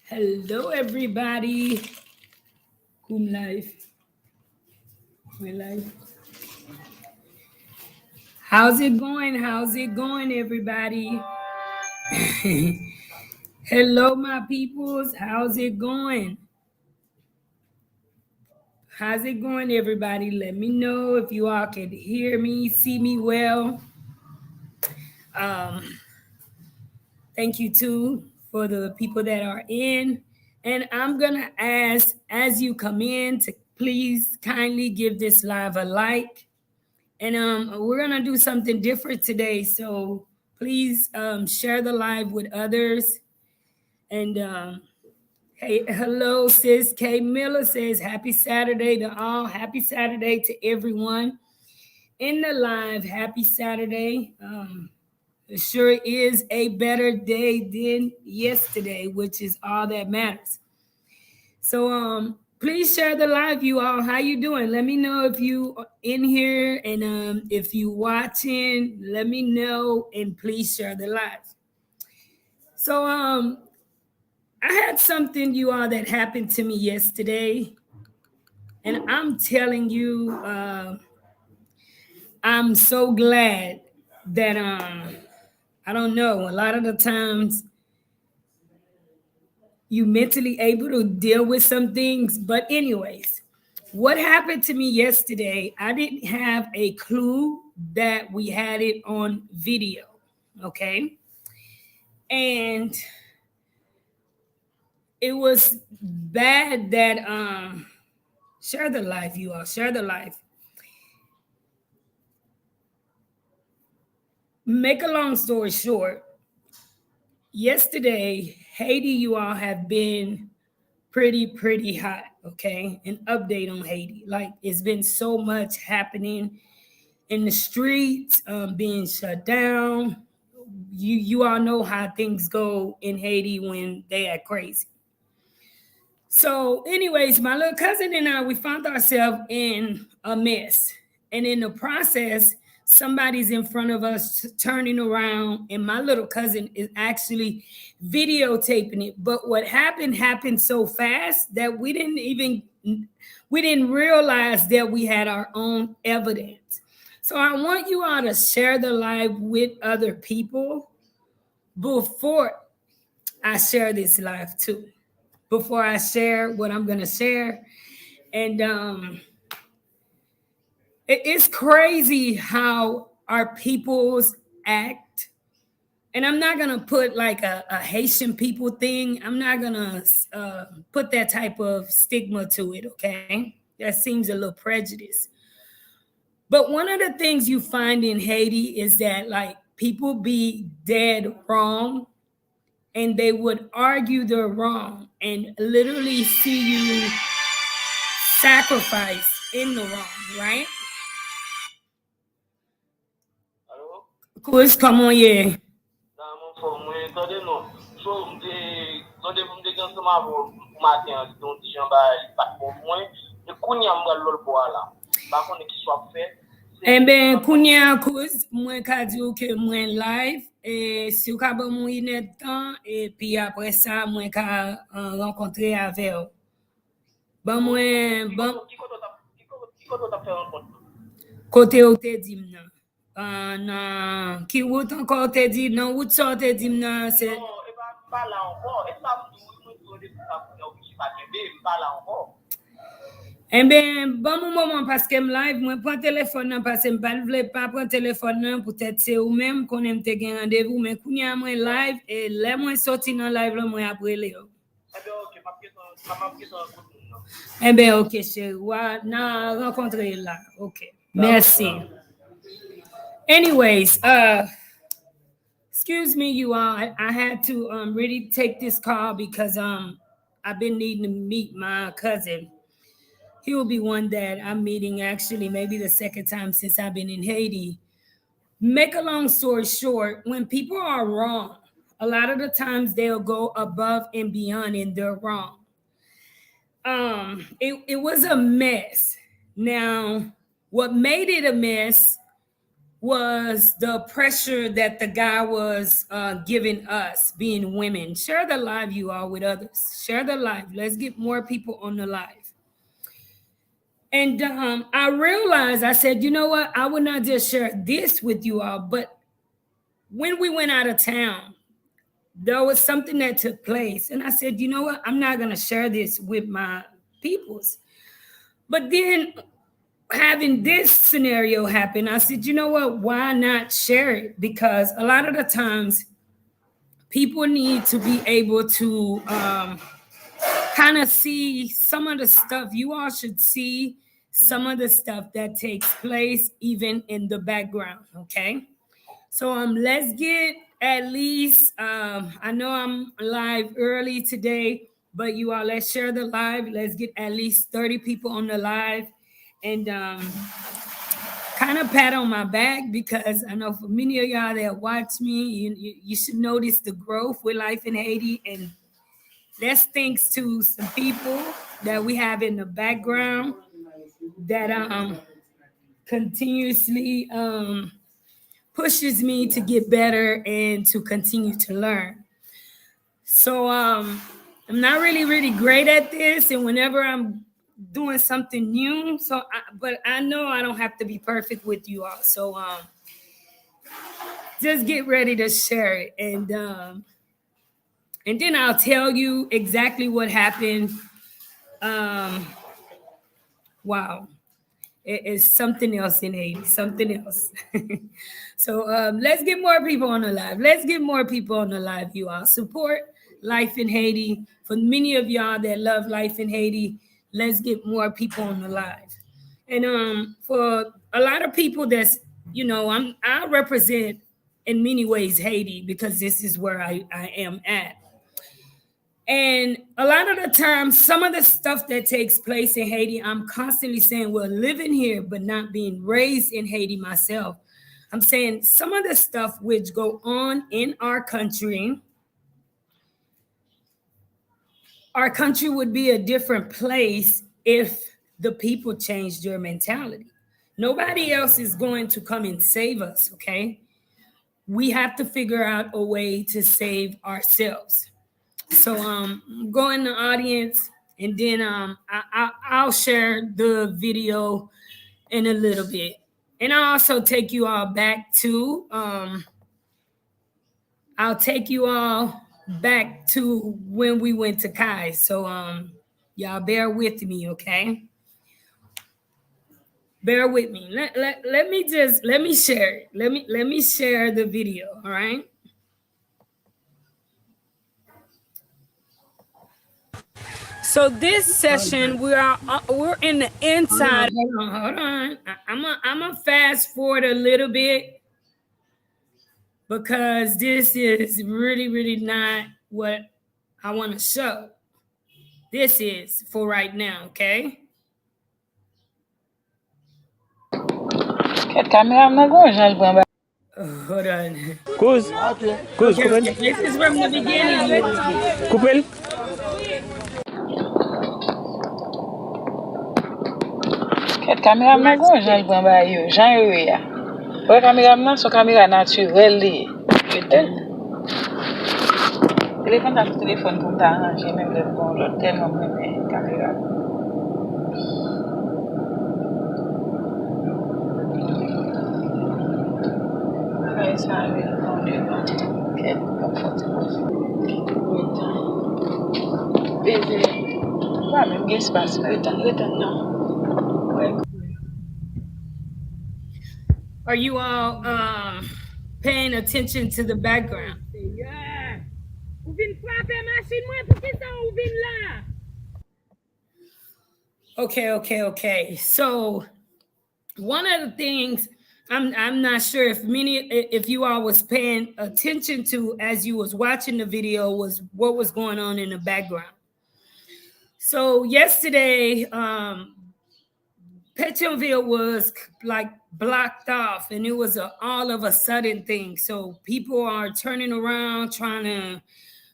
Hello, everybody. Cum life. My life. How's it going? How's it going, everybody? Hello, my peoples. How's it going? How's it going, everybody? Let me know if you all can hear me, see me well. Um, Thank you, too, for the people that are in. And I'm going to ask, as you come in, to please kindly give this live a like. And we're going to do something different today. So please share the live with others. And hey, hello, sis. Kay Miller says, happy Saturday to all. Happy Saturday to everyone in the live. Happy Saturday. It sure is a better day than yesterday, which is all that matters. So please share the live, you all. How you doing? Let me know if you are in here, and if you watching, let me know, and please share the live. So I had something, you all, that happened to me yesterday, and I'm telling you, I'm so glad that I don't know, a lot of the times you mentally able to deal with some things. But anyways, what happened to me yesterday, I didn't have a clue that we had it on video. Okay. And it was bad that share the life, you all, share the life. Make a long story short, yesterday, Haiti, you all, have been pretty hot. Okay. An update on Haiti. Like, it's been so much happening in the streets, being shut down. You all know how things go in Haiti when they act crazy. So, anyways, my little cousin and I, we found ourselves in a mess. And in the process, somebody's in front of us turning around, and my little cousin is actually videotaping it. But what happened so fast that we didn't realize that we had our own evidence. So I want you all to share the live with other people before I share this live too. Before I share what I'm going to share. And it's crazy how our peoples act. And I'm not going to put like a Haitian people thing. I'm not going to put that type of stigma to it, okay? That seems a little prejudiced. But one of the things you find in Haiti is that, like, people be dead wrong, and they would argue they're wrong and literally see you sacrifice in the wrong, right? Chris, come on, yeah. Eh ben, kounya cause mwen ka di ou ke mwen live, et si ou ka ban moun inet tan, et puis après ça, mwen ka renkontre ave ou. Ban mwen, kote ou te dim nan. Nan, ki wout anko te di, nan wout so te dim nan, se... Eh ben, bon moment parce que me live, moi prends téléphone nan parce que me pas vle pas prendre téléphone nan peut-être c'est ou même qu'on aime te gen rendez-vous mais kounya moi live et là moi sorti dans live là moi après les. Eh ben OK chérie, wa na rencontrer là. OK. Merci. Anyways, excuse me you all. I had to really take this call because I've been needing to meet my cousin. He will be one that I'm meeting actually maybe the second time since I've been in Haiti. Make a long story short, when people are wrong, a lot of the times they'll go above and beyond and they're wrong. It was a mess. Now, what made it a mess was the pressure that the guy was giving us, being women. Share the live, you all, with others. Share the live. Let's get more people on the live. And I realized, I said, you know what? I would not just share this with you all, but when we went out of town, there was something that took place. And I said, you know what? I'm not going to share this with my peoples. But then having this scenario happen, I said, you know what? Why not share it? Because a lot of the times people need to be able to kind of see some of the stuff. You all should see some of the stuff that takes place even in the background, okay? So let's get at least, I know I'm live early today, but you all, let's share the live. Let's get at least 30 people on the live, and kind of pat on my back, because I know for many of y'all that watch me, you should notice the growth with Life in Haiti, and that's thanks to some people that we have in the background that continuously pushes me to get better and to continue to learn. So I'm not really great at this, and whenever I'm doing something new, but I know I don't have to be perfect with you all. So just get ready to share it, and then I'll tell you exactly what happened. Wow. It is something else in Haiti, something else. So let's get more people on the live. Let's get more people on the live, you all. Support Life in Haiti. For many of y'all that love Life in Haiti, let's get more people on the live. And for a lot of people that's, I represent in many ways Haiti, because this is where I am at. And a lot of the time, some of the stuff that takes place in Haiti, I'm constantly saying, well, living here, but not being raised in Haiti myself. I'm saying some of the stuff which go on in our country would be a different place if the people changed their mentality. Nobody else is going to come and save us, okay? We have to figure out a way to save ourselves. So go in the audience, and then I'll share the video in a little bit. And I'll also take you all back to when we went to Kai. So y'all bear with me, okay? Bear with me. Let me share it. Let me share the video, all right? So this session, we're in the inside. Hold on. I'm a fast forward a little bit, because this is really not what I want to show. This is for right now, okay? Hold on. Cause, Okay. This is from the beginning. Coupel. Caméra m'a gon jan bon ba yo, jan yo ya. Ouais caméra nan son caméra naturel li. Téléphone ta téléphone pour t'arranger même le bon l'autre tellement même caméra. Ouais ça lui on lui va. Quel confortable. Bébé. Pas même espace, le non. Ouais. Are you all paying attention to the background? Yeah. Okay. So one of the things I'm not sure if you all was paying attention to as you was watching the video was what was going on in the background. So yesterday, Petionville was like blocked off, and it was all of a sudden thing. So people are turning around, trying to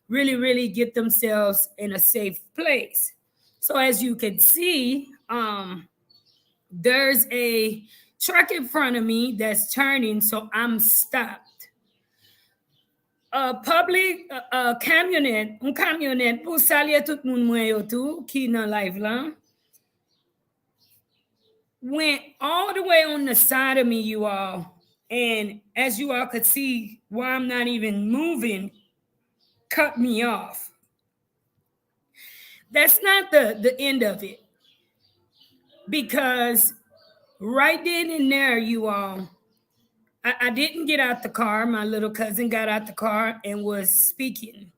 really get themselves in a safe place. So as you can see, there's a truck in front of me that's turning, so I'm stopped. Un camionette pour saluer tout le monde mwen yo tout qui dans live là went all the way on the side of me, you all, and as you all could see, while I'm not even moving, cut me off. That's not the end of it, because right then and there, you all, I didn't get out the car. My little cousin got out the car and was speaking.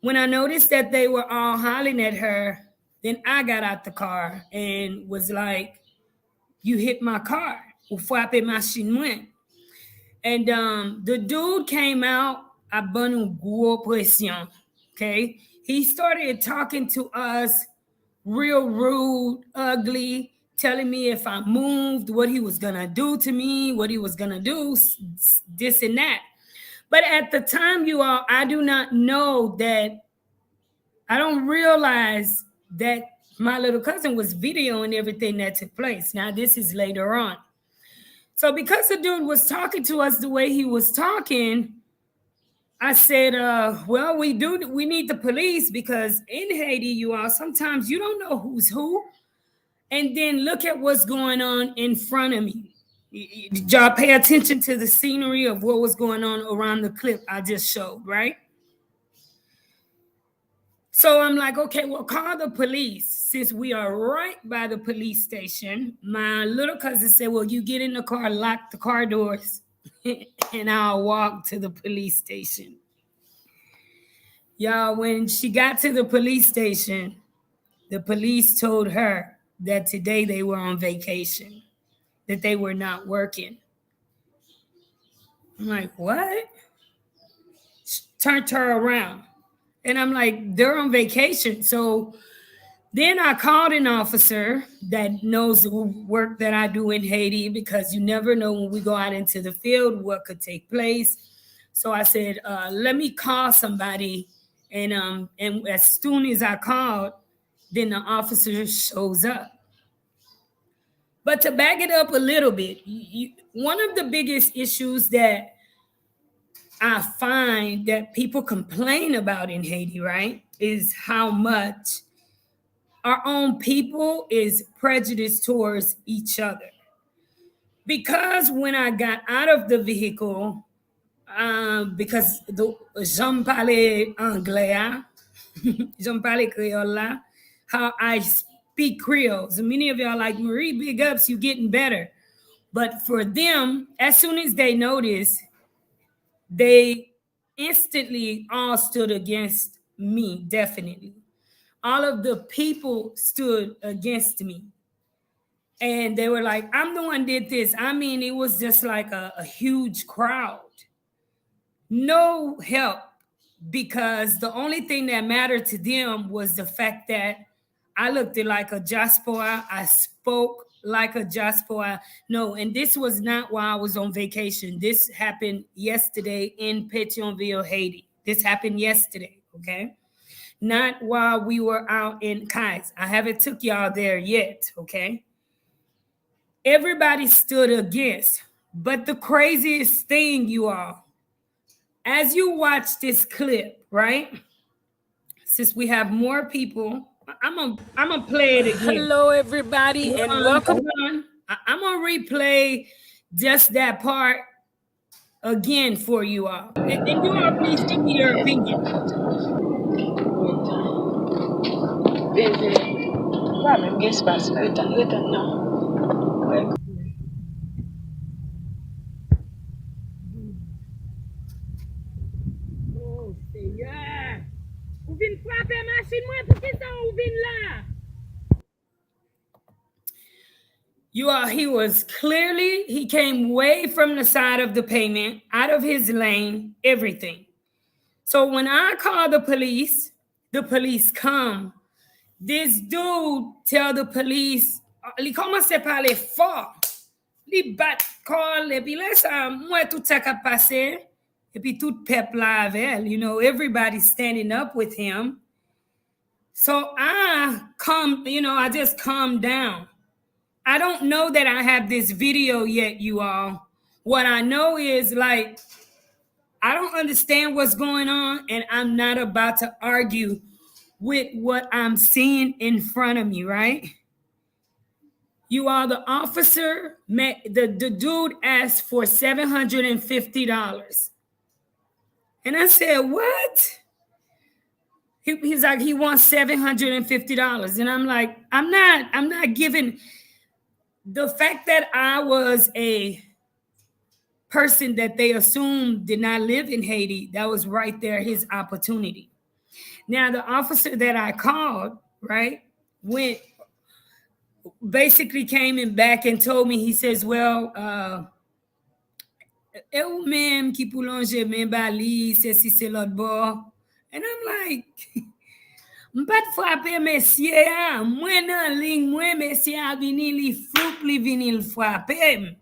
When I noticed that they were all hollering at her, then I got out the car and was like, you hit my car. Ou frappé machine mwen. And the dude came out, a ban nou gros pression. Okay? He started talking to us real rude, ugly, telling me if I moved, what he was gonna do to me, what he was gonna do, this and that. But at the time, you all, I do not know that, I don't realize that my little cousin was videoing everything that took place. Now, this is later on. So because the dude was talking to us the way he was talking, I said, well, we need the police, because in Haiti, you all, sometimes you don't know who's who. And then look at what's going on in front of me. Did y'all pay attention to the scenery of what was going on around the clip I just showed, right? So I'm like, okay, well, call the police. Since we are right by the police station, my little cousin said, well, you get in the car, lock the car doors, and I'll walk to the police station. Y'all, when she got to the police station, the police told her that today they were on vacation, that they were not working. I'm like, what? Turned her around. And I'm like, they're on vacation. So then I called an officer that knows the work that I do in Haiti, because you never know when we go out into the field what could take place. So I said, let me call somebody. And as soon as I called, then the officer shows up. But to back it up a little bit, one of the biggest issues that I find that people complain about in Haiti, right, is how much our own people is prejudiced towards each other. Because when I got out of the vehicle, because j'aime parler anglais, j'aime parler Creole, how I speak Creole. So many of y'all like, Marie, big ups, you getting better. But for them, as soon as they notice, they instantly all stood against me, definitely. All of the people stood against me. And they were like, I'm the one did this. I mean, it was just like a huge crowd. No help, because the only thing that mattered to them was the fact that I looked like a diaspora. I spoke like a diaspora. No, and this was not while I was on vacation. This happened yesterday in Petionville, Haiti. This happened yesterday, okay? Not while we were out in Kais. I haven't took y'all there yet, okay? Everybody stood against. But the craziest thing, you all, as you watch this clip, right? Since we have more people, I'm gonna play it again. Hello, everybody, and welcome on. I'm gonna replay just that part again for you all, and you all please give me your opinion. You all, he came way from the side of the pavement, out of his lane, everything. So when I call the police come. This dude tell the police, li commence parler fort. Li bat call, et puis là, ça, moi, tout ça qui passé, et puis tout peuple là avec, you know, everybody standing up with him. So I just calmed down. I don't know that I have this video yet, you all. What I know is like I don't understand what's going on, and I'm not about to argue with what I'm seeing in front of me, right? You are the officer, the dude asked for $750. And I said, what? He's like, he wants $750. And I'm like, I'm not giving the fact that I was a person that they assumed did not live in Haiti, that was right there, his opportunity. Now, the officer that I called, right, went basically came in back and told me, he says, well, e ou même qui pou longe men bali, se si se lot bo. And I'm like, m'pat frappe mesye a, mwen nan ling mwen mesye a vini li floup li vini l frappe.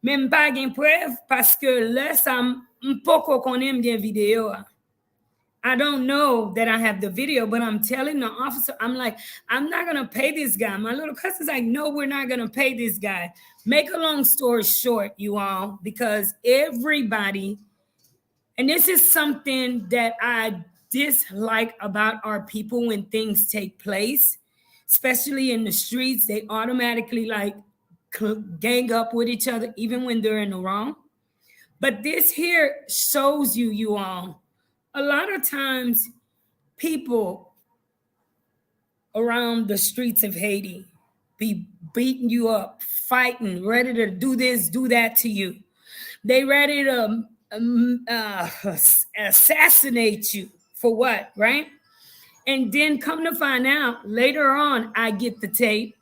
Men m'pa gen preuve paske lè sa m'poko konen gen video a. I don't know that I have the video, but I'm telling the officer, I'm like, I'm not going to pay this guy. My little cousin's like, no, we're not going to pay this guy. Make a long story short, you all, because everybody, and this is something that I dislike about our people when things take place, especially in the streets, they automatically like gang up with each other, even when they're in the wrong. But this here shows you all, a lot of times people around the streets of Haiti be beating you up, fighting, ready to do this, do that to you. They ready to assassinate you for what, right? And then come to find out later on, I get the tape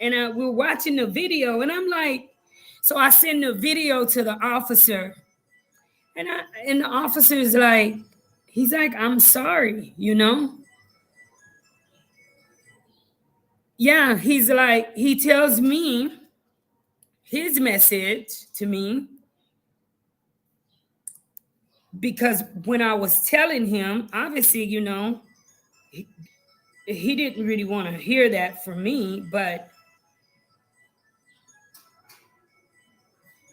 and we're watching the video and I'm like, so I send the video to the officer and the officer is like, he's like, I'm sorry, you know? Yeah, he's like, he tells me his message to me because when I was telling him, obviously, you know, he didn't really want to hear that from me, but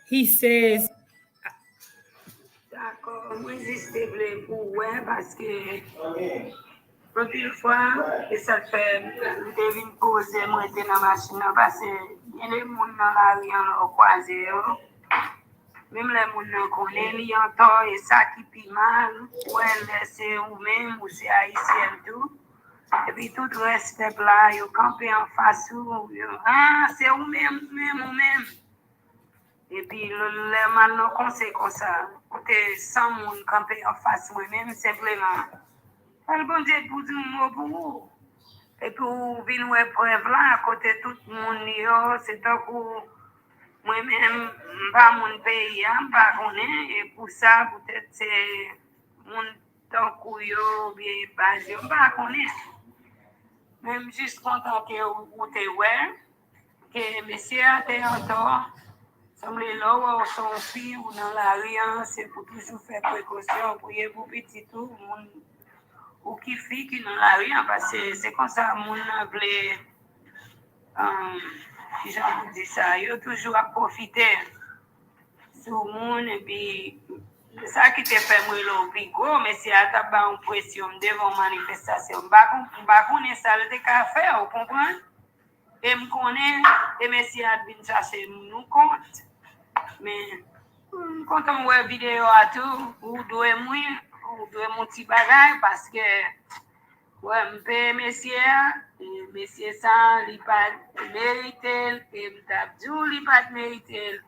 he says, d'accord, moi j'étais pour ouais parce que une fois et ça fait devine poser moi était dans la machine parce que il y a des gens dans la rue en croisé même les gens connaissent li entend et ça qui pi mal ouais c'est ou même ou c'est haïtien tout et puis tout le reste peuple là yo campé en face ou ah c'est ou même ou même. Et puis, le mal non conseil comme ça, côté sans monde camper en face moi-même, simplement. Le bon Dieu pour dire mot pour vous. Et puis, vous venez voir preuve là, à côté tout le monde, c'est tant que moi-même, pas mon pays, pas connaît, et pour ça, peut-être c'est mon tant que bien basé, pas connaît. Même juste content que vous êtes ouais, que monsieur a été en tort. Comme les lois sont filles ou dans la rue, c'est pour toujours faire précaution, pour y pour petit tout, ou qui fait qui dans la rue, parce que c'est comme ça, mon voulait, si j'en dis ça, il toujours à profiter sur le monde, et puis, c'est ça qui te fait moi le plus gros, mais c'est à ta bas en pression devant manifestation. Je ne connais pas ça, le cas faire, vous comprenez? Et je connais, et messieurs, viennent chercher nous compte. Mais quand on voit vidéo à tout, ou doit mon petit bagage parce que ouais, m'paye messieurs ça il pas mérité et m'tabdou il pas mérité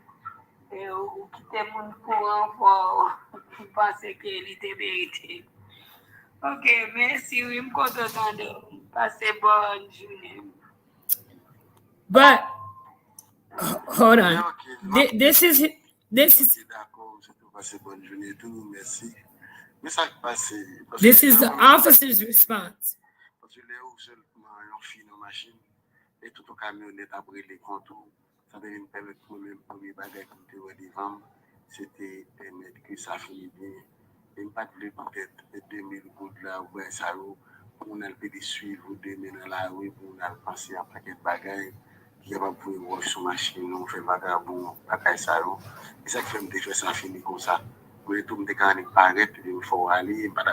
et ou quitter mon courant pour penser qu'il était mérité. OK, merci, oui, m'content de passer bonne journée. But hold on. This is this is the officer's response. C'était permettre que ça finit bien. Et pas peut-être 2000 gouttes là, ouais, ça on a le suivre demain dans la rue pour on a passer après quelques bagages qui est capable de wash sur machine, on fait vagabond, bagaille ça. Et ça qui fait me défaire ça fini comme ça. Pour tout me déclarer paraître, il faut aller, pas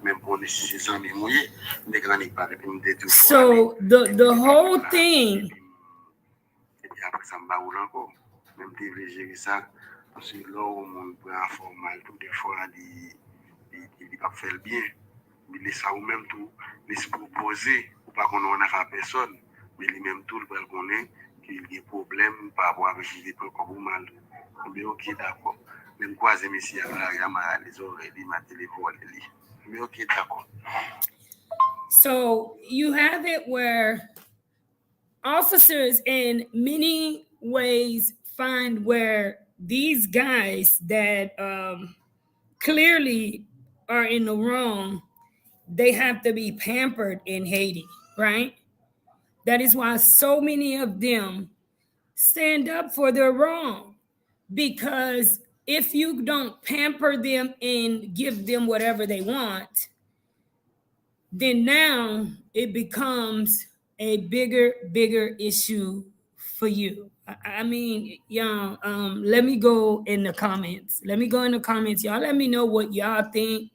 même pour les 600 000 mouillés, me déclarer paraître, me détruire. So the whole thing. Et puis après ça me baoule encore. Même si gérer ça, parce que là, on monde prend informal, tout des fois, il va faire le bien. Mais les ça ou même tout, les se proposer, ou pas qu'on en a fait personne, mais les même tout, le connaît qu'il y a des problèmes par rapport à des trucs comme mal. Mais ok, d'accord. Même quoi, c'est monsieur, il y a les oreilles, ma téléphone, mais ok, d'accord. So you have it where officers in many ways find where these guys that clearly are in the wrong, they have to be pampered in Haiti, right? That is why so many of them stand up for their wrong. Because if you don't pamper them and give them whatever they want, then now it becomes a bigger issue for you. I mean, y'all, let me go in the comments. Y'all let me know what y'all think.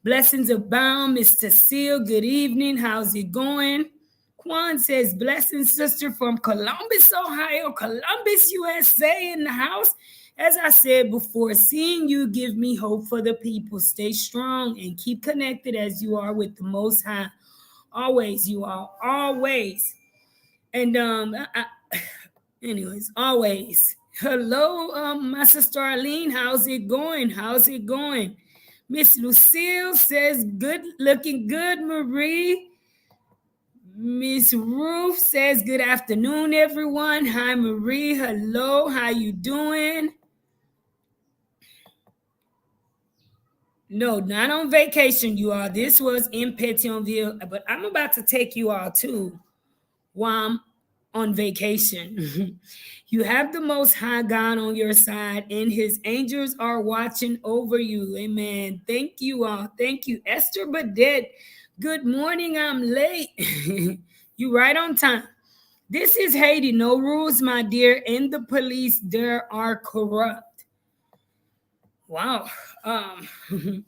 Blessings abound, Mr. Seal. Good evening. How's it going? Quan says, blessings, sister, from Columbus, Ohio. Columbus, USA in the house. As I said before, seeing you give me hope for the people. Stay strong and keep connected as you are with the Most High. Always, you are always. And anyways, always. Hello, my sister Arlene. How's it going? Miss Lucille says, good, looking good, Marie. Miss Ruth says, good afternoon, everyone. Hi, Marie. Hello, how you doing? No, not on vacation, you all. This was in Petionville, but I'm about to take you all to while I'm on vacation. You have the Most High God on your side, and his angels are watching over you. Amen. Thank you all. Thank you. Esther Badet, good morning. I'm late. You right on time. This is Haiti. No rules, my dear. And the police there are corrupt. Wow. I'm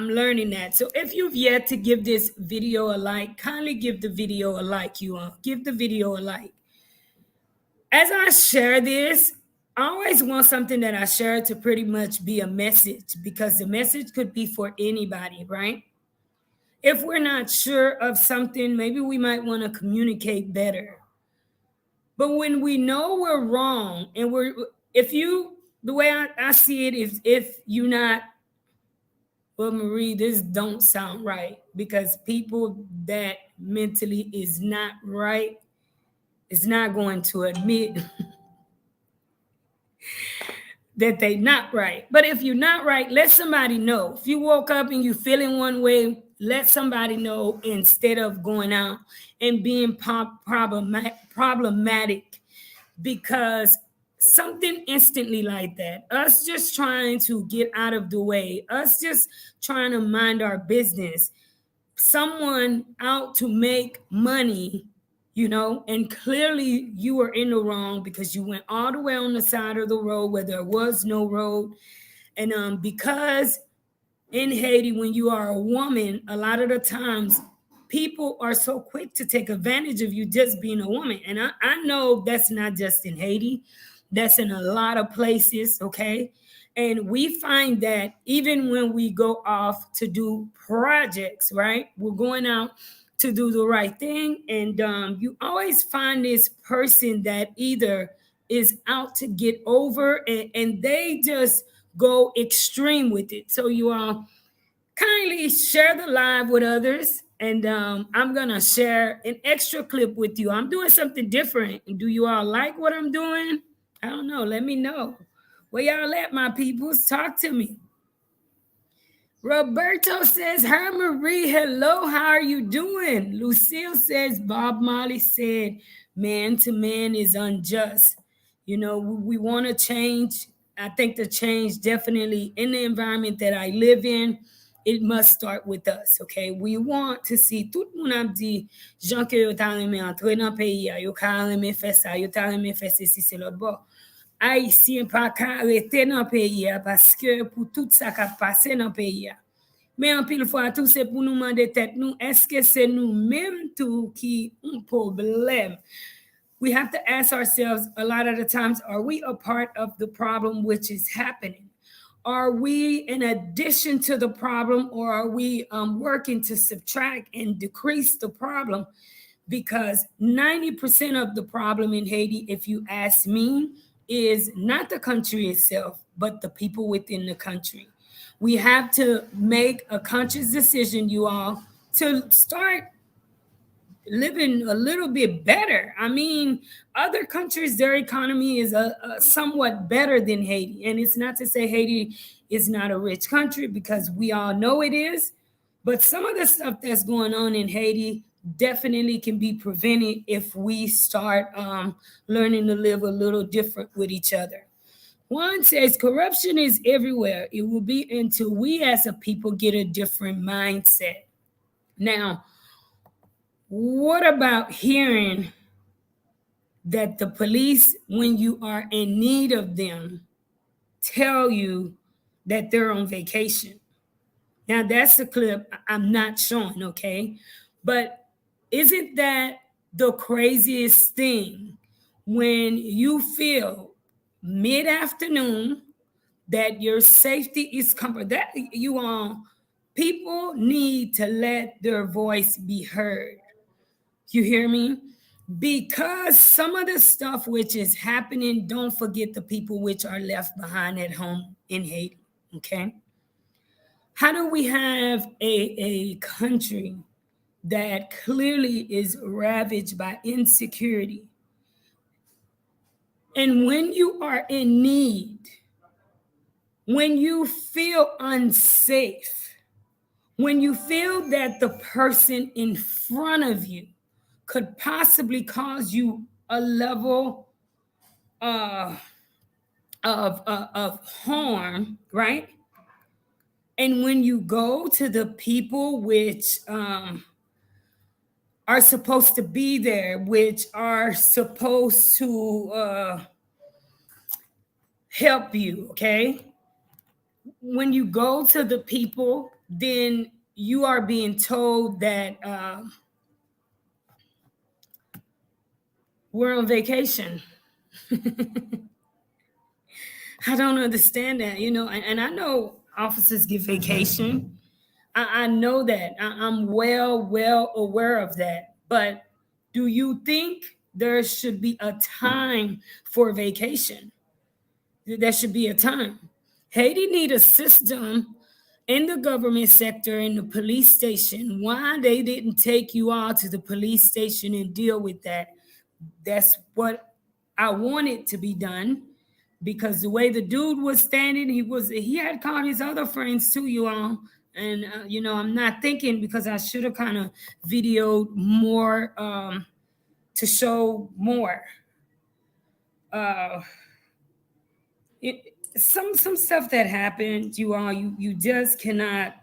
learning that. So if you've yet to give this video a like, kindly give the video a like, you all. Give the video a like. As I share this, I always want something that I share to pretty much be a message, because the message could be for anybody, right? If we're not sure of something, maybe we might want to communicate better. But when we know we're wrong, and the way I see it is, if you're not, well, Marie, this don't sound right, because people that mentally is not right is not going to admit that they not right. But if you're not right, let somebody know. If you woke up and you feeling one way, let somebody know, instead of going out and being problematic, because something instantly like that, us just trying to get out of the way, us just trying to mind our business, someone out to make money, and clearly you were in the wrong because you went all the way on the side of the road where there was no road. And because in Haiti, when you are a woman, a lot of the times people are so quick to take advantage of you just being a woman. And I know that's not just in Haiti. That's in a lot of places, okay? And we find that even when we go off to do projects, right? We're going out to do the right thing. And you always find this person that either is out to get over, and they just go extreme with it. So you all kindly share the live with others. And I'm going to share an extra clip with you. I'm doing something different. Do you all like what I'm doing? I don't know. Let me know. Where y'all at, my peoples? Talk to me. Roberto says, hi, Marie. Hello. How are you doing? Lucille says, Bob Marley said, man to man is unjust. We want to change. I think the change definitely in the environment that I live in. it must start with us, okay? We want to see tout moun ap di jan ke yo ta reme entre nan peyi ya, yo ka reme fè sa, yo ta reme fè se si se lot bo. Haïtien pa ka rete nan peyi ya paske pou tout sa ka pase nan peyi ya. Mais en pile fois tout c'est pour nous demander tête nous est-ce que c'est nous mêmes tout qui un problème? We have to ask ourselves a lot of the times, are we a part of the problem which is happening? Are we in addition to the problem, or are we working to subtract and decrease the problem? Because 90% of the problem in Haiti, if you ask me, is not the country itself, but the people within the country. We have to make a conscious decision, you all, to start living a little bit better. I mean, other countries, their economy is somewhat better than Haiti. And it's not to say Haiti is not a rich country, because we all know it is. But some of the stuff that's going on in Haiti definitely can be prevented if we start learning to live a little different with each other. One says corruption is everywhere. It will be until we as a people get a different mindset. Now, what about hearing that the police, when you are in need of them, tell you that they're on vacation? Now, that's a clip I'm not showing, okay? But isn't that the craziest thing when you feel mid-afternoon that your safety is covered? That you all, people need to let their voice be heard. You hear me? Because some of the stuff which is happening, don't forget the people which are left behind at home in Haiti, okay? How do we have a country that clearly is ravaged by insecurity? And when you are in need, when you feel unsafe, when you feel that the person in front of you could possibly cause you a level of harm, right? And when you go to the people which are supposed to be there, which are supposed to help you, okay? When you go to the people, then you are being told that we're on vacation. I don't understand that, you know, and I know officers get vacation. I know that. I'm well aware of that. But do you think there should be a time for vacation? There should be a time. Haiti need a system in the government sector, in the police station. Why they didn't take you all to the police station and deal with that? That's what I wanted to be done. Because the way the dude was standing, he had called his other friends too, you all. And, you know, I'm not thinking, because I should have kind of videoed more to show more. Some stuff that happened, you all, you just cannot,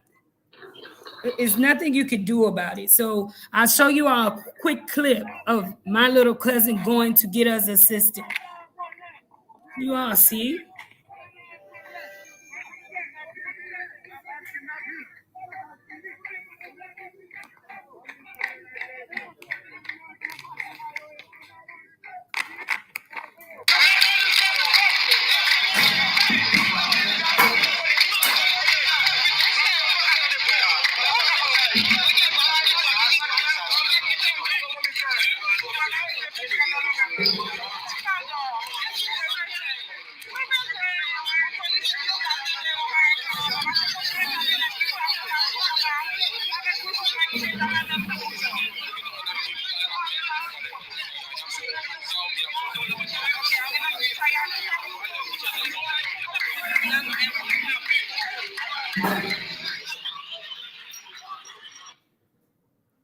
there's nothing you could do about it. So I'll show you all a quick clip of my little cousin going to get us assistance. You all see?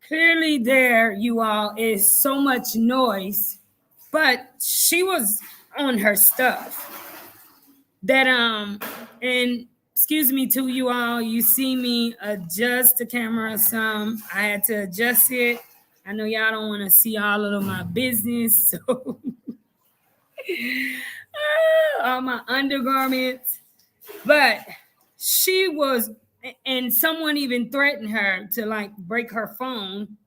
Clearly there, you all, is so much noise, but she was on her stuff that and Excuse me to you all. You see me adjust the camera some. I had to adjust it. I know y'all don't want to see all of my business, so all my undergarments. But she was, and someone even threatened her to like break her phone,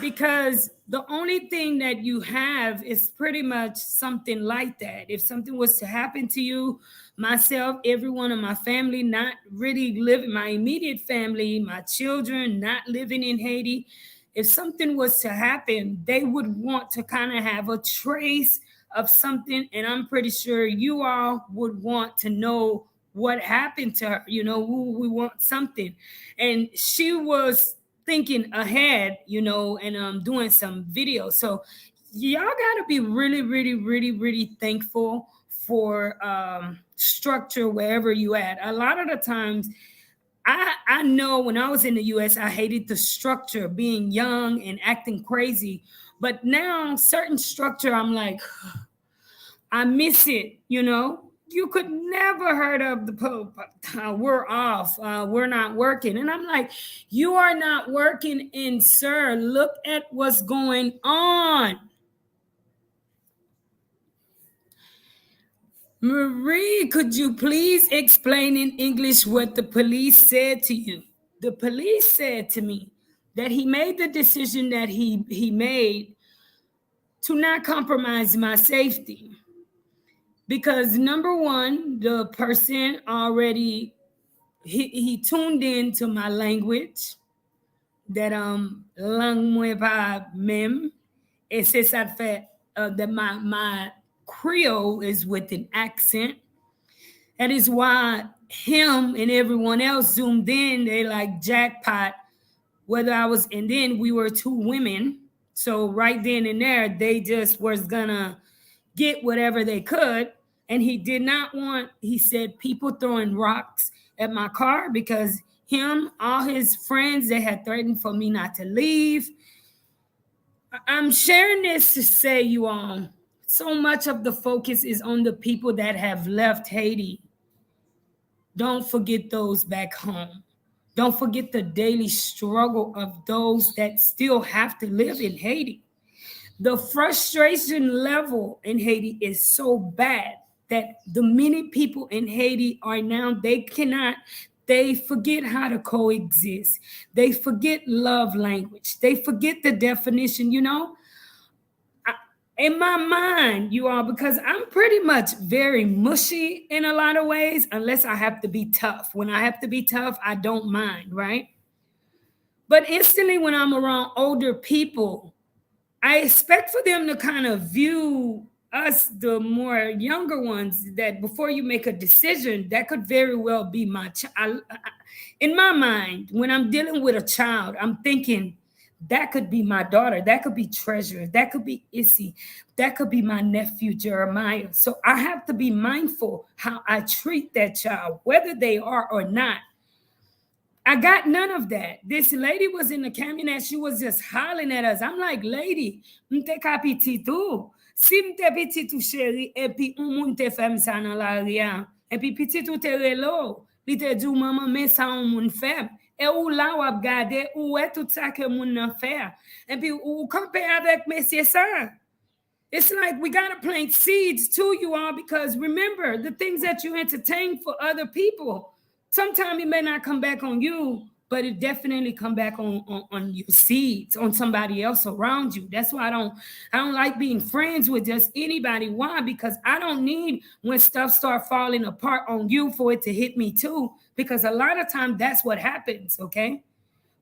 because the only thing that you have is pretty much something like that. If something was to happen to you, myself, everyone in my family, not really living, my immediate family, my children not living in Haiti, if something was to happen, they would want to kind of have a trace of something. And I'm pretty sure you all would want to know what happened to her. You know, we want something. And she was thinking ahead, you know, and doing some videos. So y'all got to be really, really, really, really thankful for structure wherever you at. A lot of the times, I know when I was in the US, I hated the structure, being young and acting crazy. But now, certain structure, I'm like, I miss it, you know. You could never heard of the Pope. We're off. We're not working. And I'm like, you are not working. And sir, look at what's going on. Marie, could you please explain in English what the police said to you? The police said to me that he made the decision that he made to not compromise my safety. Because number one, the person already he tuned in to my language, that langue moi pas même, et c'est ça fait that my Creole is with an accent. That is why him and everyone else zoomed in. They like jackpot. Whether I was, and then we were two women, so right then and there they just was gonna get whatever they could. And he did not want, he said, people throwing rocks at my car, because him, all his friends, they had threatened for me not to leave. I'm sharing this to say, you all, so much of the focus is on the people that have left Haiti. Don't forget those back home. Don't forget the daily struggle of those that still have to live in Haiti. The frustration level in Haiti is so bad that the many people in Haiti are now, they forget how to coexist. They forget love language. They forget the definition, you know? In my mind, you all, because I'm pretty much very mushy in a lot of ways, unless I have to be tough. When I have to be tough, I don't mind, right? But instantly when I'm around older people, I expect for them to kind of view us, the more younger ones, that before you make a decision, that could very well be my child. In my mind, when I'm dealing with a child, I'm thinking that could be my daughter, that could be Treasure, that could be Issy, that could be my nephew Jeremiah. So I have to be mindful how I treat that child, whether they are or not. I got none of that. This lady was in the camionette. She was just hollering at us. I'm like, lady, mte ka piti tou. Si mte piti tou chéri, epi un moun te fem sa nan la riyan, epi piti tou te relo, li te djou maman men sa un moun fem, e ou la wap gade, ou e tout sa ke moun nan fè, epi ou kampe avek mesye sa. It's like we got to plant seeds to you all, because remember, the things that you entertain for other people, sometimes it may not come back on you, but it definitely come back on your seeds, on somebody else around you. That's why I don't like being friends with just anybody. Why? Because I don't need, when stuff start falling apart on you, for it to hit me too, because a lot of times that's what happens, okay?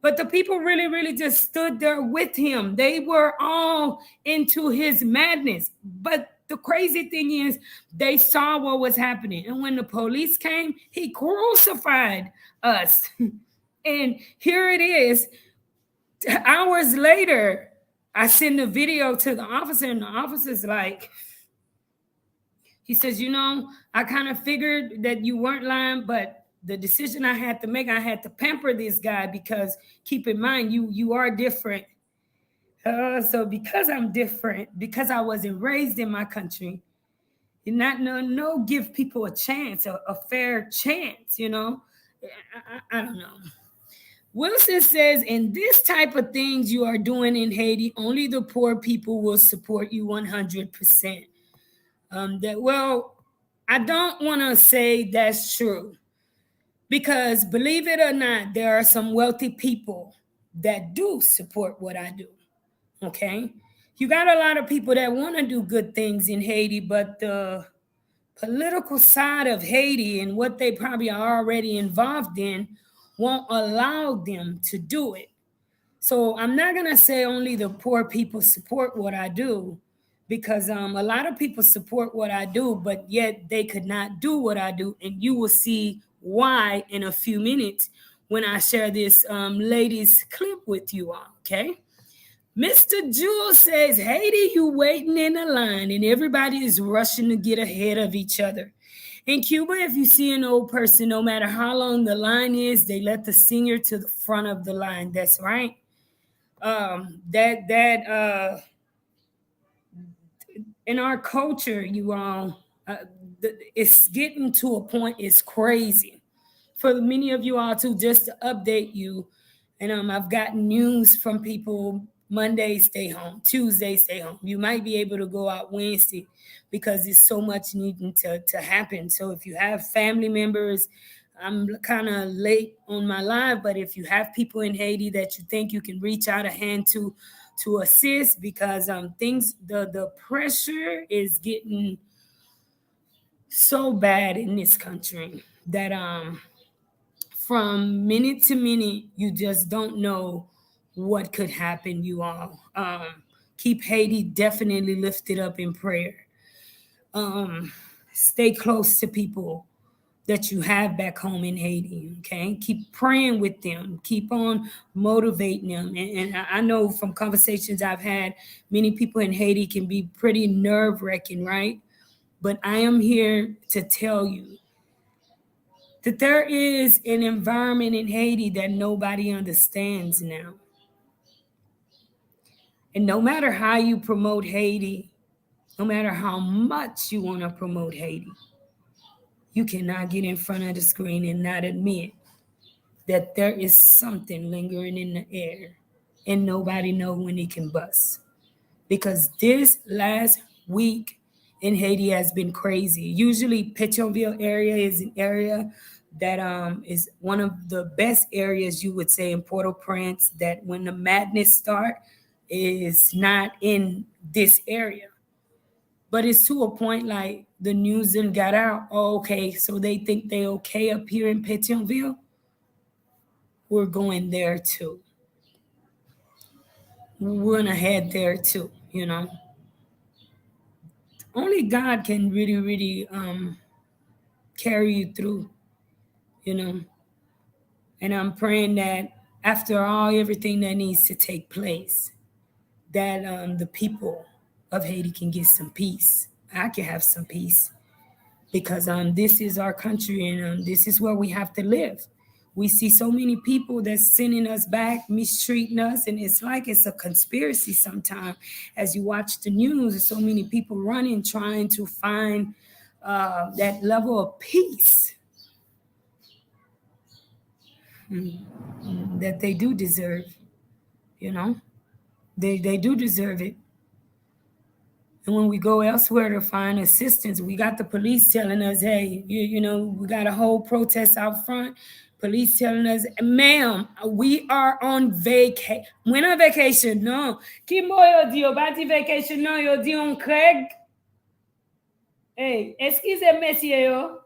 But the people really, really just stood there with him. They were all into his madness. But the crazy thing is, they saw what was happening. And when the police came, he crucified us. And here it is. Hours later, I send a video to the officer, and the officer's like, he says, you know, I kind of figured that you weren't lying, but the decision I had to make, I had to pamper this guy, because keep in mind, you are different. So because I'm different, because I wasn't raised in my country, Not no give people a chance, a fair chance, you know. I don't know. Wilson says, in this type of things you are doing in Haiti, only the poor people will support you 100%. I don't want to say that's true because, believe it or not, there are some wealthy people that do support what I do. Okay, you got a lot of people that want to do good things in Haiti, but the political side of Haiti and what they probably are already involved in won't allow them to do it. So I'm not going to say only the poor people support what I do because a lot of people support what I do, but yet they could not do what I do. And you will see why in a few minutes when I share this lady's clip with you all, okay? Mr. Jewel says, Haiti, you waiting in a line and everybody is rushing to get ahead of each other. In Cuba, if you see an old person, no matter how long the line is, they let the senior to the front of the line. That's right. In our culture, you all, it's getting to a point, it's crazy. For many of you all too, just to update you, and I've gotten news from people, Monday stay home, Tuesday stay home. You might be able to go out Wednesday because there's so much needing to happen. So if you have family members, I'm kind of late on my live, but if you have people in Haiti that you think you can reach out a hand to assist, because things, the pressure is getting so bad in this country that from minute to minute you just don't know what could happen, you all. Keep Haiti definitely lifted up in prayer. Stay close to people that you have back home in Haiti, okay? Keep praying with them. Keep on motivating them. And I know from conversations I've had, many people in Haiti can be pretty nerve-wracking, right? But I am here to tell you that there is an environment in Haiti that nobody understands now. And no matter how you promote Haiti, no matter how much you want to promote Haiti, you cannot get in front of the screen and not admit that there is something lingering in the air and nobody know when it can bust. Because this last week in Haiti has been crazy. Usually Petionville area is an area that is one of the best areas, you would say, in Port-au-Prince, that when the madness start is not in this area. But it's to a point like the news then got out, oh, okay, so they think they okay up here in Petionville? We're going there too. We're gonna head there too, you know. Only God can really, really carry you through, you know. And I'm praying that after all, everything that needs to take place, that the people of Haiti can get some peace. I can have some peace because this is our country and this is where we have to live. We see so many people that's sending us back, mistreating us, and it's like it's a conspiracy sometimes. As you watch the news, there's so many people running, trying to find that level of peace that they do deserve, you know? They do deserve it. And when we go elsewhere to find assistance, we got the police telling us, hey, you know, we got a whole protest out front. Police telling us, ma'am, we are on vacation. We're on vacation, no. Ki mo yo di yo, bati vacation, no, yo di on Craig. Hey, excuse monsieur yo.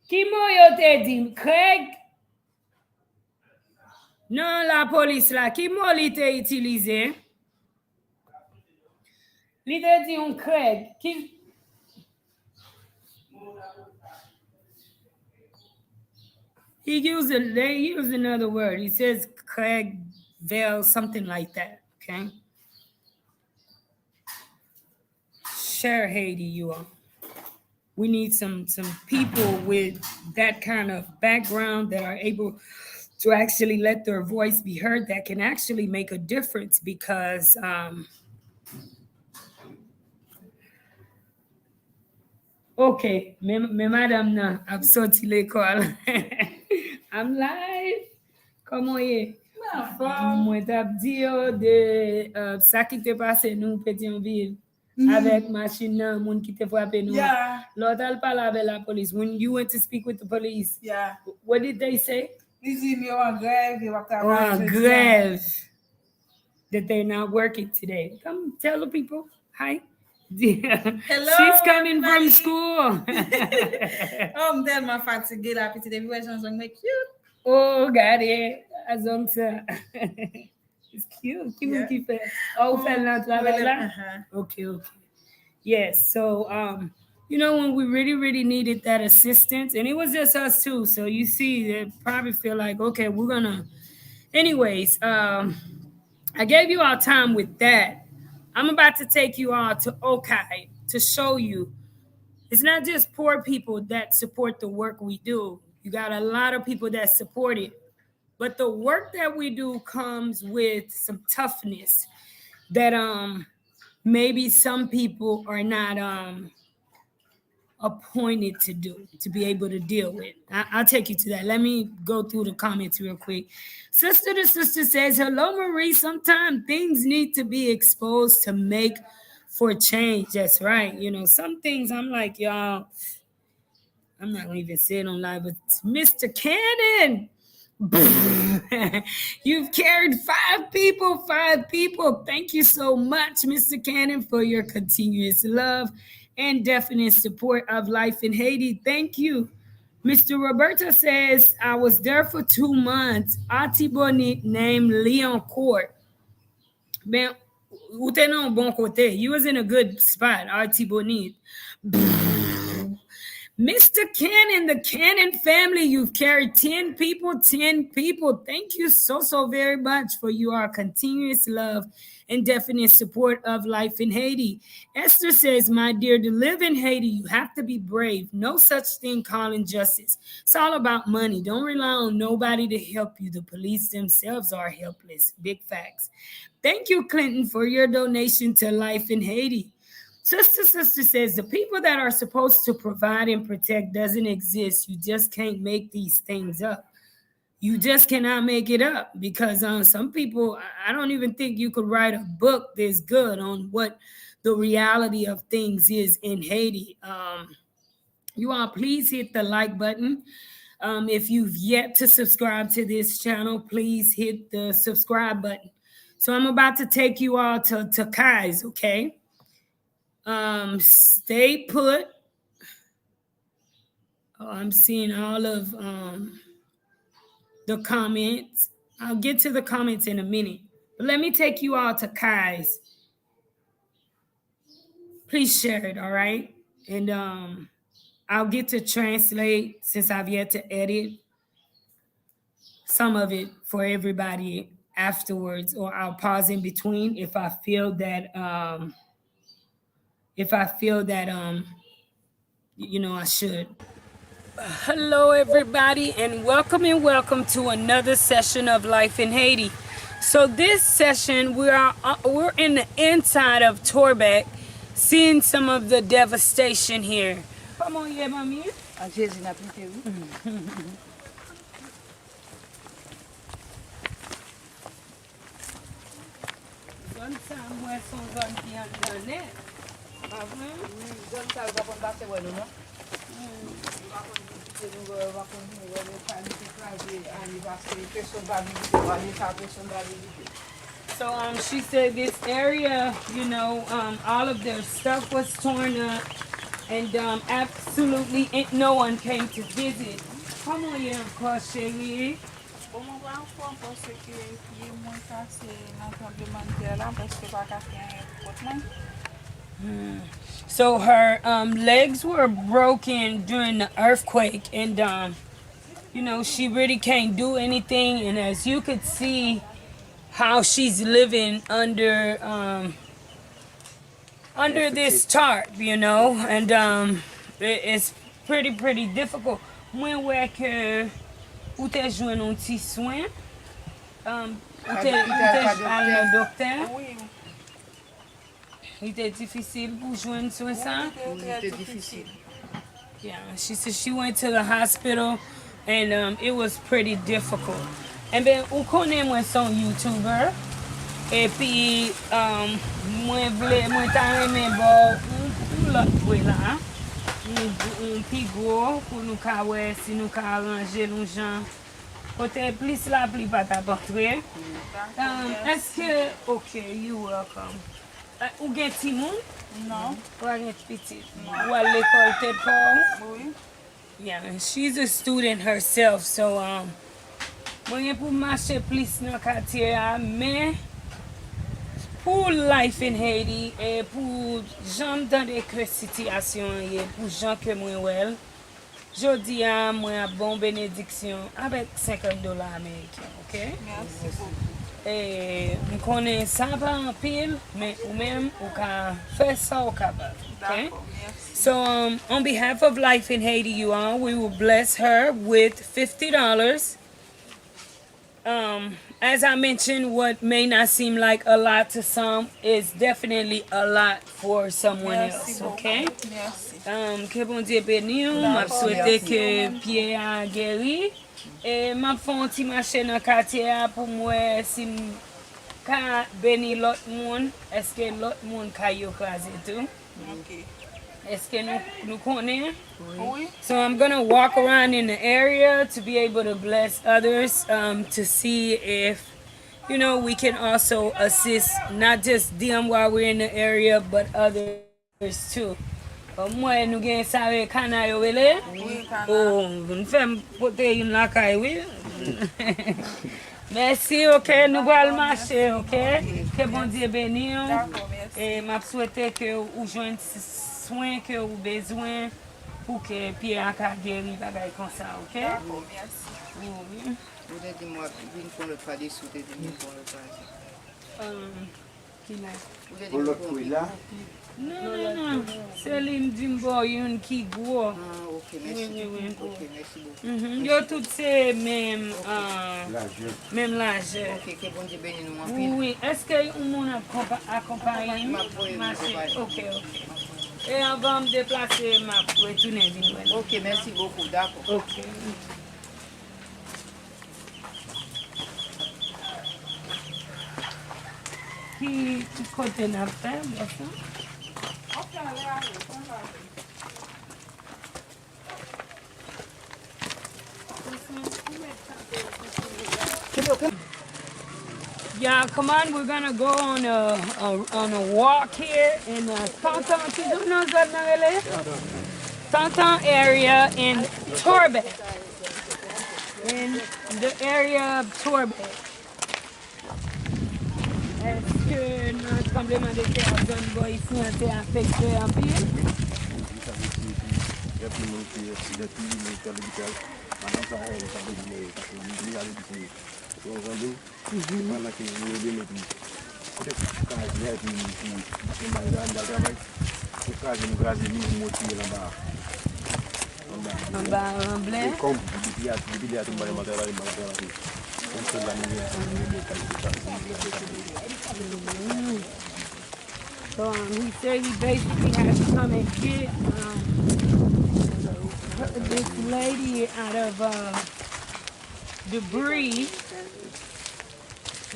Ki mo yo te di, Craig? Non, la police la, ki mo li te utilize? Li te di on Craig. They use another word. He says Craig Veil, something like that. Okay. Share Haiti, you all. We need some people with that kind of background that are able to actually let their voice be heard, that can actually make a difference, because OK, mais madame nan, ap sorti l'école. I'm live. Comment est? Moi tap di yo de sa ki te pase nou Petionville avec machine nan, moun ki te frappe nou. Yeah. L'autre al parle avec la police. When you went to speak with the police, Yeah. what did they say? Ils disent yo en grève, yo va Oh, travailler. grève. That they're not working today. Come tell the people. Hi. Hello, She's coming everybody. from school. I'm tellement fatiguée là, petite évaluation, je me cute. Oh, got it. Azong sa. It's cute. Yeah. Keep it. Oh, fell not Uh-huh. Okay. Yes. So, you know, when we really needed that assistance, and it was just us too. So you see, they probably feel like, okay, we're gonna. Anyways, I gave you all time with that. I'm about to take you all to Okai to show you it's not just poor people that support the work we do. You got a lot of people that support it. But the work that we do comes with some toughness that maybe some people are not appointed to do, to be able to deal with. I'll take you to that. Let me go through the comments real quick. Sister to Sister says, hello, Marie. Sometimes things need to be exposed to make for change. That's right. You know, some things I'm like, y'all, I'm not going to even say it on live, but Mr. Cannon. You've carried 5 people. Thank you so much, Mr. Cannon, for your continuous love and definite support of life in Haiti. Thank you. Mr. Roberta says, I was there for 2 months. Auntie Bonite named Leon Court. Ben, ou te nan bon kote. You was in a good spot, Auntie Bonite. Mr. Cannon, the Cannon family, you've carried 10 people. Thank you so very much for your continuous love and definite support of life in Haiti. Esther says, my dear, to live in Haiti, you have to be brave. No such thing calling justice. It's all about money. Don't rely on nobody to help you. The police themselves are helpless. Big facts. Thank you, Clinton, for your donation to life in Haiti. Sister says the people that are supposed to provide and protect doesn't exist. You just can't make these things up. You just cannot make it up because some people, I don't even think you could write a book this good on what the reality of things is in Haiti. You all please hit the like button. If you've yet to subscribe to this channel, please hit the subscribe button. So I'm about to take you all to Kai's, okay? Stay put. Oh, I'm seeing all of the comments. I'll get to the comments in a minute. But let me take you all to Kai's. Please share it, all right? And I'll get to translate since I've yet to edit some of it for everybody afterwards, or I'll pause in between if I feel that you know, I should. Hello, everybody, and welcome to another session of Life in Haiti. So this session, we're in the inside of Torbeck, seeing some of the devastation here. Come on, yeah, mommy. Somewhere son zone qui en net. So she said this area, you know, all of their stuff was torn up, and absolutely no one came to visit. Come on, yeah, chérie. So her legs were broken during the earthquake, and you know, she really can't do anything. And as you could see, how she's living under this tarp, you know, and it's pretty difficult. Mwen wè ke ou te jwen un ti soin, ou te al nan dokter. Il était difficile pour joindre soin ça? C'était difficile. Yeah, she said she went to the hospital and it was pretty difficult. And then ou konen mwen son YouTuber. Et puis mwen ta reme bo ou lot bwe la. Un pi gros pour nous ka wè si nous ka arranger nou jan. Kote plus la pli pa ta portre. Est-ce que okay, you welcome. Ou gen ti moun? Non. Ou a gen petit? Ou a l'école te pou? Oui. Yeah, and she's a student herself, so mwen gen pou mache plis nan katye a, men pour Life in Haiti et pour jan dans des situations et pour jan que moi wel. Jodi a moi a bon bénédiction avec $50 américains, OK? Merci beaucoup. Et je connais ça pas en pile, mais ou même ou ka faire ça au capable, OK? D'accord, merci. So on behalf of Life in Haiti, you all, we will bless her with $50. As I mentioned, what may not seem like a lot to some is definitely a lot for someone else, okay? Merci. Que bon Dieu bénisse, m'a souhaité que pied a guéri et m'a fait un petit marché dans le quartier pour moi si ka béni l'autre monde, est-ce que l'autre monde ka yo krasé tout? OK. Est-ce que nous connaissons? Oui. So I'm gonna walk around in the area to be able to bless others, to see if, you know, we can also assist not just them while we're in the area, but others too. Moi, nous gagnons ça avec Kana yo wele. Oui, Kana. Oh, nous faisons porter une lacaille, oui. Merci, ok, nous allons marcher, ok. Que bon Dieu bénisse. D'accord, merci. Et m'a souhaité que vous joignez soins que vous avez besoin pour que Pierre a guéri bagay comme ça, ok? D'accord, merci. Oui. Vous avez dit moi, une pour le padis, vous avez dit pour le padis. Qui là? Vous avez dit Pour l'autre pour fruit là, Non. Céline Dimbo, une qui gros. Ah, ok, merci. Oui. Ok, merci beaucoup. Yo toutes ces même l'âge. même l'âge. Ok, que bon Dieu bénisse nous en pile. Oui, est-ce que vous accompagne? Ma foi, Marché. ma Ok. Et avant de me déplacer, ma retourner venir. Ok, merci beaucoup, d'accord. Ok. Qui côté n'a fait, yeah, come on, we're gonna go on a walk here in Tonton area in Torbeck. In the area of Torbeck. Est-ce que notre tremblement de terre zone boy ici a été affecté un peu? En bas, en blé. So he said he basically has to come and get this lady out of debris,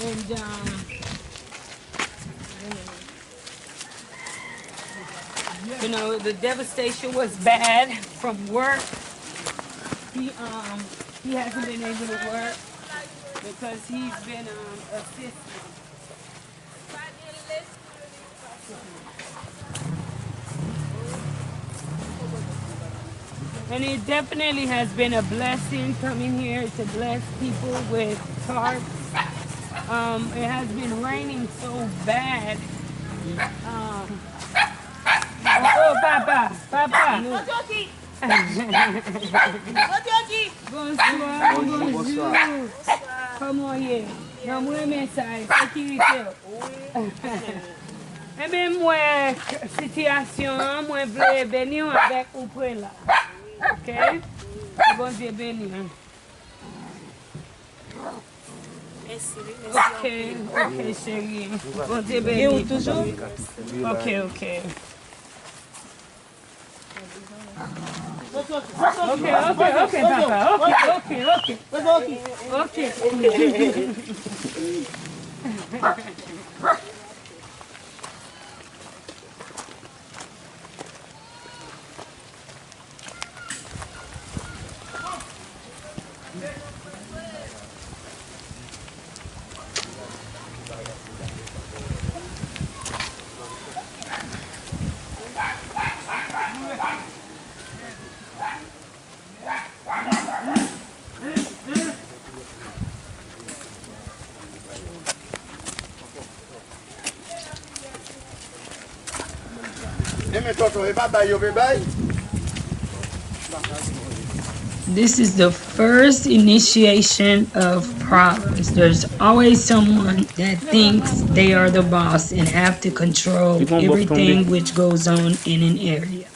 and you know, the devastation was bad from work. He hasn't been able to work because he's been assisting. And it definitely has been a blessing coming here to bless people with tarps. It has been raining so bad. Oh, Papa. Bonjour. Comment est? Non, moi, message, sécurité. Et même moi, situation, moi, je veux bénir avec vous là. Ok? Bon Dieu béni. Ok, chérie. Bon Dieu béni. Et où toujours? Ok. Papa. Okay. This is the first initiation of problems. There's always someone that thinks they are the boss and have to control everything which goes on in an area.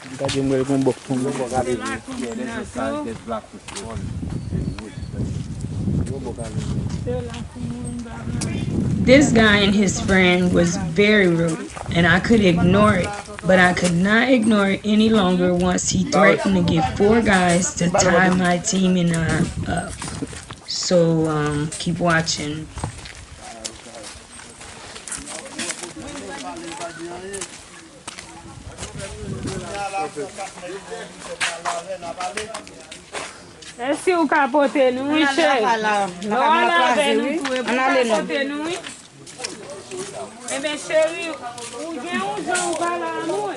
This guy and his friend was very rude, and I could ignore it, but I could not ignore it any longer once he threatened to get 4 guys to tie my team and I up. So keep watching. Est-ce que vous capotez nous, chef? Non, on a nous pour capoter nous. Eh bien, chérie, ou bien on joue ou pas là, nous.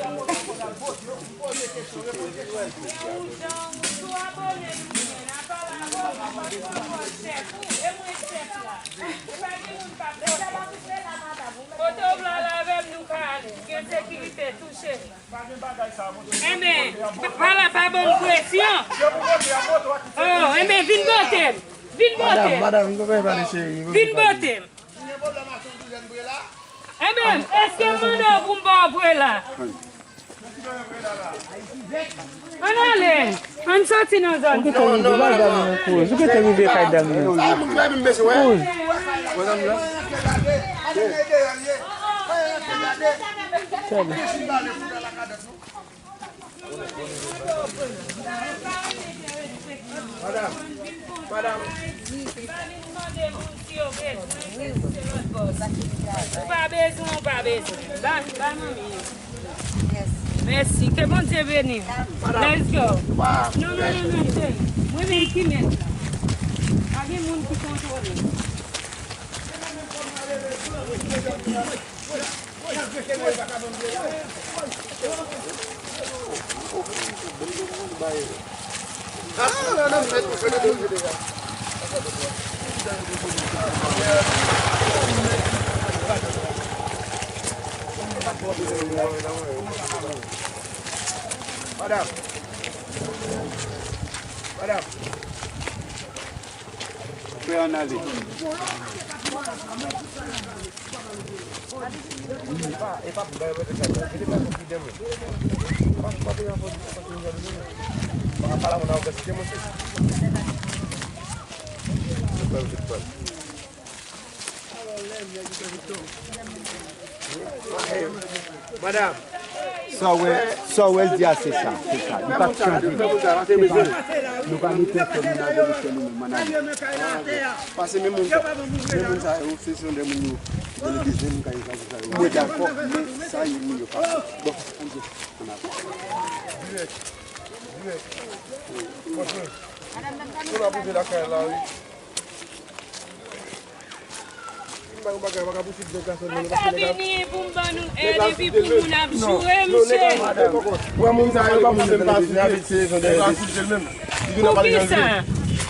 Eh bien, pas bonne pression. Oh, eh bien, vine botem. Madame, vous pouvez pas laisser. Vine botem. Eh bien, est-ce que mon nom vous m'envoie là? On allait. On sortit nos zones. Vous pouvez arriver à Kadam. Madame. Pas besoin. Merci, que bon Dieu bénisse. Let's go. Non. Moi, je qui met. Il y a des gens qui contrôlent. Madame. Vous pouvez en aller. Madame. Ça, ouais, c'est ça. C'est ça. Nous pas changer. Nous pas nous faire parce que même ça, c'est sur les menus. Oui, d'accord. Ça, il n'y a pas. Bon, on a posé la caille là, oui.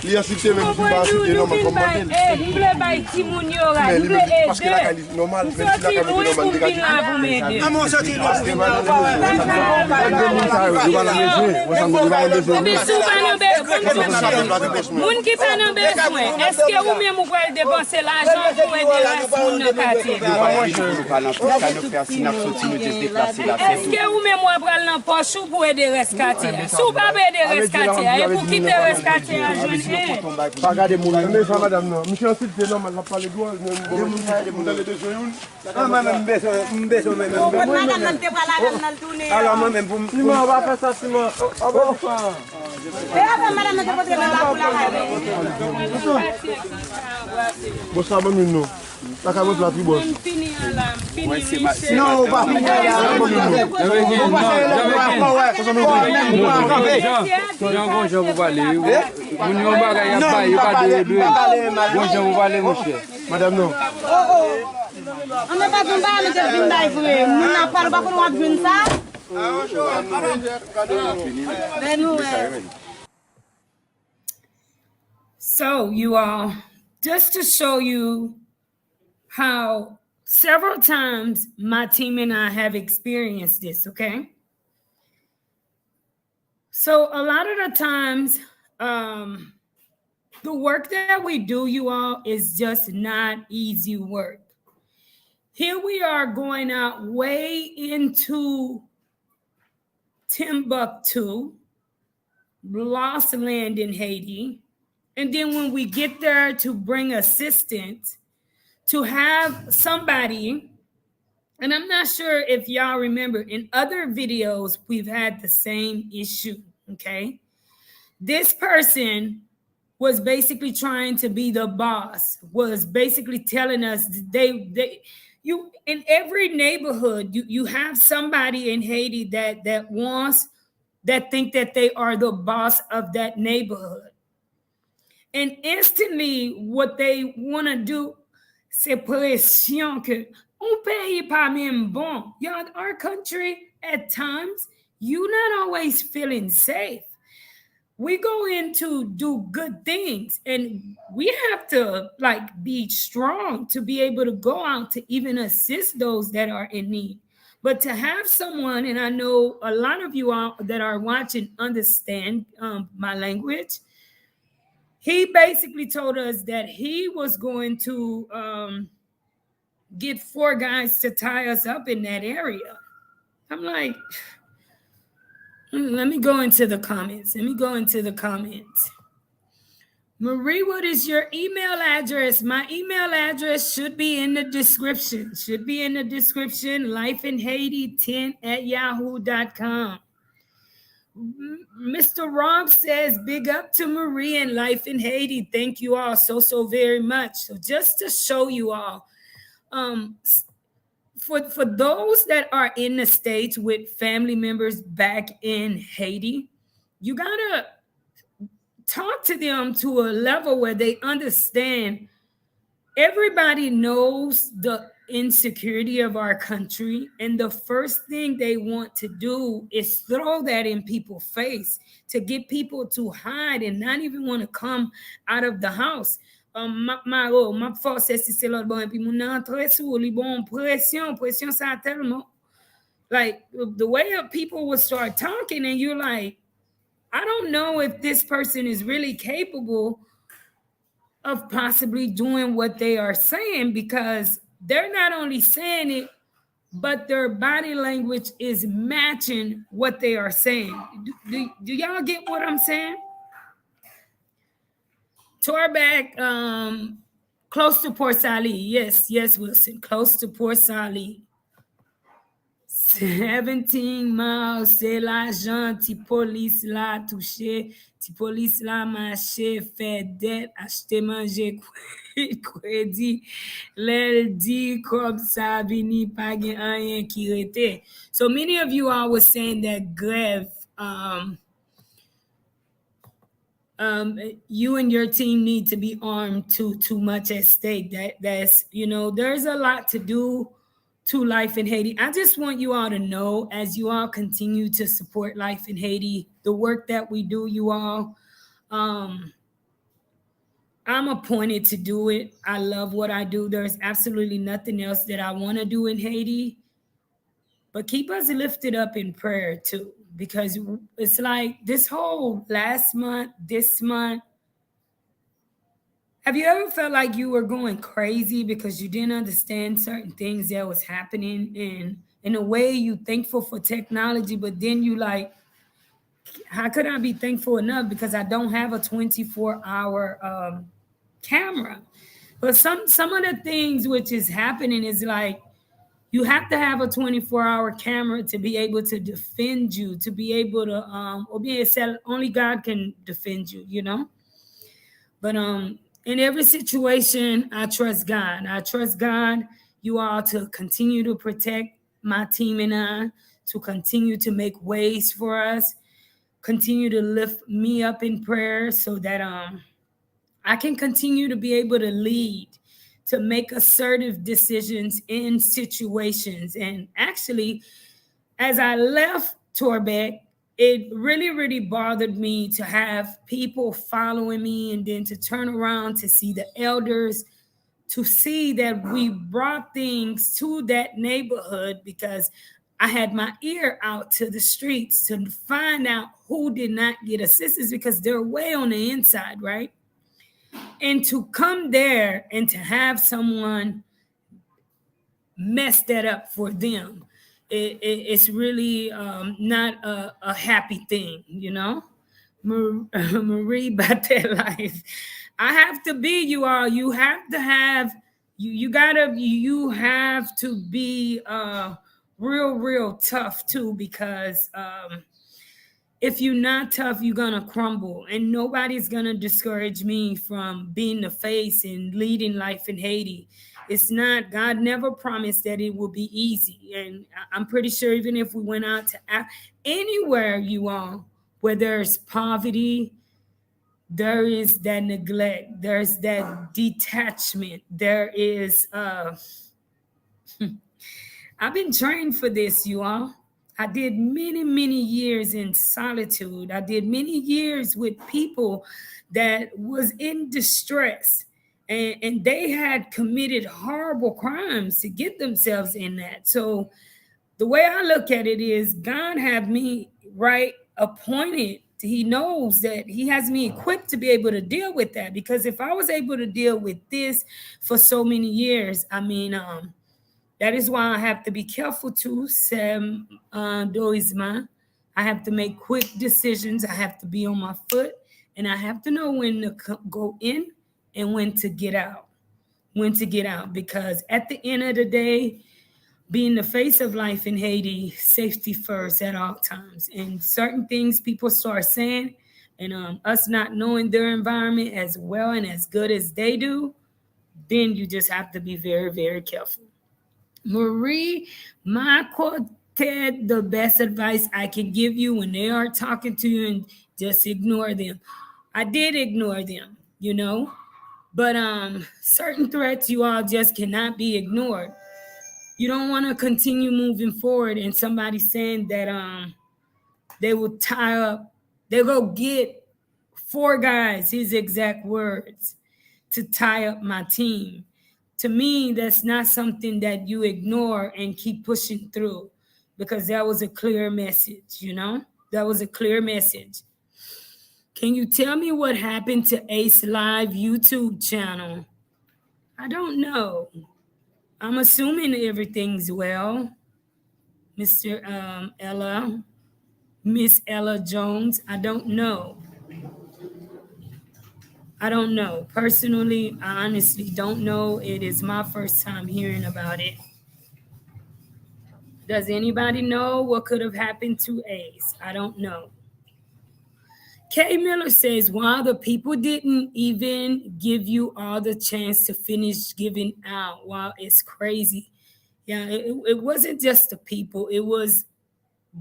Il y a cité même qui va citer non mais comment nous voulons pas Timoun yo là nous voulons parce que la qualité normal même si la qualité normal dégage ah mon sorti moun qui pas dans besoin est-ce que vous même vous pouvez dépenser l'argent pour aider les gens dans quartier est-ce que vous même vous prenez dans poche pour aider les quartiers si vous pas aider les quartiers et pour quitter les quartiers Pas regarder mon mais ça madame non. Monsieur ensuite c'est normal la parler droit même vous allez de joindre. Ah madame baisse même. Alors moi même pour on va faire ça Simon. Ah bon. Bon ça même nous. La carotte la plus bonne. Non, on va madame non. On n'a pas de balle, mais c'est pas vrai. Nous n'avons pas de balle, ça. So, you all, just to show you how several times my team and I have experienced this, okay? So a lot of the times, the work that we do, you all, is just not easy work. Here we are going out way into Timbuktu, lost land in Haiti. And then when we get there to bring assistance, to have somebody, and I'm not sure if y'all remember, in other videos, we've had the same issue, okay? This person was basically trying to be the boss, was basically telling us you in every neighborhood, you have somebody in Haiti that think that they are the boss of that neighborhood. And instantly, what they want to do, c'est pression que on paye pas même bon. Y'all, our country, at times, you're not always feeling safe. We go in to do good things, and we have to be strong to be able to go out to even assist those that are in need. But to have someone, and I know a lot of you all that are watching understand my language, he basically told us that he was going to get 4 guys to tie us up in that area. I'm like, let me go into the comments. Marie, what is your email address? My email address should be in the description. lifeinhaiti10@yahoo.com. Mr. Rob says, big up to Marie and Life in Haiti. Thank you all so very much. So just to show you all, for those that are in the States with family members back in Haiti, you gotta talk to them to a level where they understand. Everybody knows the insecurity of our country, and the first thing they want to do is throw that in people's face to get people to hide and not even want to come out of the house. Ma force c'est l'autre bon, et puis mon entrée sous les bon pression ça tellement, like the way of people would start talking, and you're like, I don't know if this person is really capable of possibly doing what they are saying, because they're not only saying it, but their body language is matching what they are saying. Do y'all get what I'm saying? Torbeck, close to Port Salut. Yes, Wilson, close to Port Salut. 17 miles, c'est l'argent, ti police la touché, ti police la marché, fait dette, acheter manger, crédit, l'elle dit comme ça, vini pas gen rien qui rete. So many of you all were saying that grève, you and your team need to be armed too much at stake. That's, there's a lot to do to Life in Haiti. I just want you all to know, as you all continue to support Life in Haiti, the work that we do, you all, I'm appointed to do it. I love what I do. There's absolutely nothing else that I want to do in Haiti. But keep us lifted up in prayer too, because it's like this whole last month, this month, have you ever felt like you were going crazy because you didn't understand certain things that was happening? And in a way, you thankful for technology, but then you like, how could I be thankful enough? Because I don't have a 24-hour camera. But some of the things which is happening is like you have to have a 24-hour camera to be able to defend you, to be able to or be said only God can defend you, you know. But in every situation, I trust God. I trust God, you all, to continue to protect my team and I, to continue to make ways for us, continue to lift me up in prayer so that I can continue to be able to lead, to make assertive decisions in situations. And actually, as I left Torbeck, it really, really bothered me to have people following me and then to turn around to see the elders, to see that we brought things to that neighborhood because I had my ear out to the streets to find out who did not get assistance because they're way on the inside, right? And to come there and to have someone mess that up for them, it's really not a happy thing, you know. Marie about that life. I have to be, you all. You have to have you have to be real tough too, because if you're not tough, you're gonna crumble, and nobody's gonna discourage me from being the face and leading life in Haiti. It's not, God never promised that it will be easy. And I'm pretty sure even if we went out to anywhere, you all, where there's poverty, there is that neglect, there's that detachment, there is I've been trained for this, you all. I did many years in solitude. I did many years with people that was in distress, and they had committed horrible crimes to get themselves in that. So the way I look at it is God had me right appointed. He knows that he has me equipped to be able to deal with that, because if I was able to deal with this for so many years, I mean, that is why I have to be careful too, Sam Doisma. I have to make quick decisions. I have to be on my foot, and I have to know when to go in and when to get out. When to get out, because at the end of the day, being the face of life in Haiti, safety first at all times. And certain things people start saying, and us not knowing their environment as well and as good as they do, then you just have to be very careful. Marie, my quartet, the best advice I can give you when they are talking to you, and just ignore them. I did ignore them, you know, but certain threats, you all, just cannot be ignored. You don't want to continue moving forward and somebody saying that they will tie up, they'll go get 4 guys, his exact words, to tie up my team. To me, that's not something that you ignore and keep pushing through, because that was a clear message, you know? That was a clear message. Can you tell me what happened to Ace Live YouTube channel? I don't know. I'm assuming everything's well. Mr. Ella, Miss Ella Jones, I don't know. I don't know. Personally, I honestly don't know. It is my first time hearing about it. Does anybody know what could have happened to Ace? I don't know. Kay Miller says, wow, the people didn't even give you all the chance to finish giving out. Wow, it's crazy. Yeah, it wasn't just the people. It was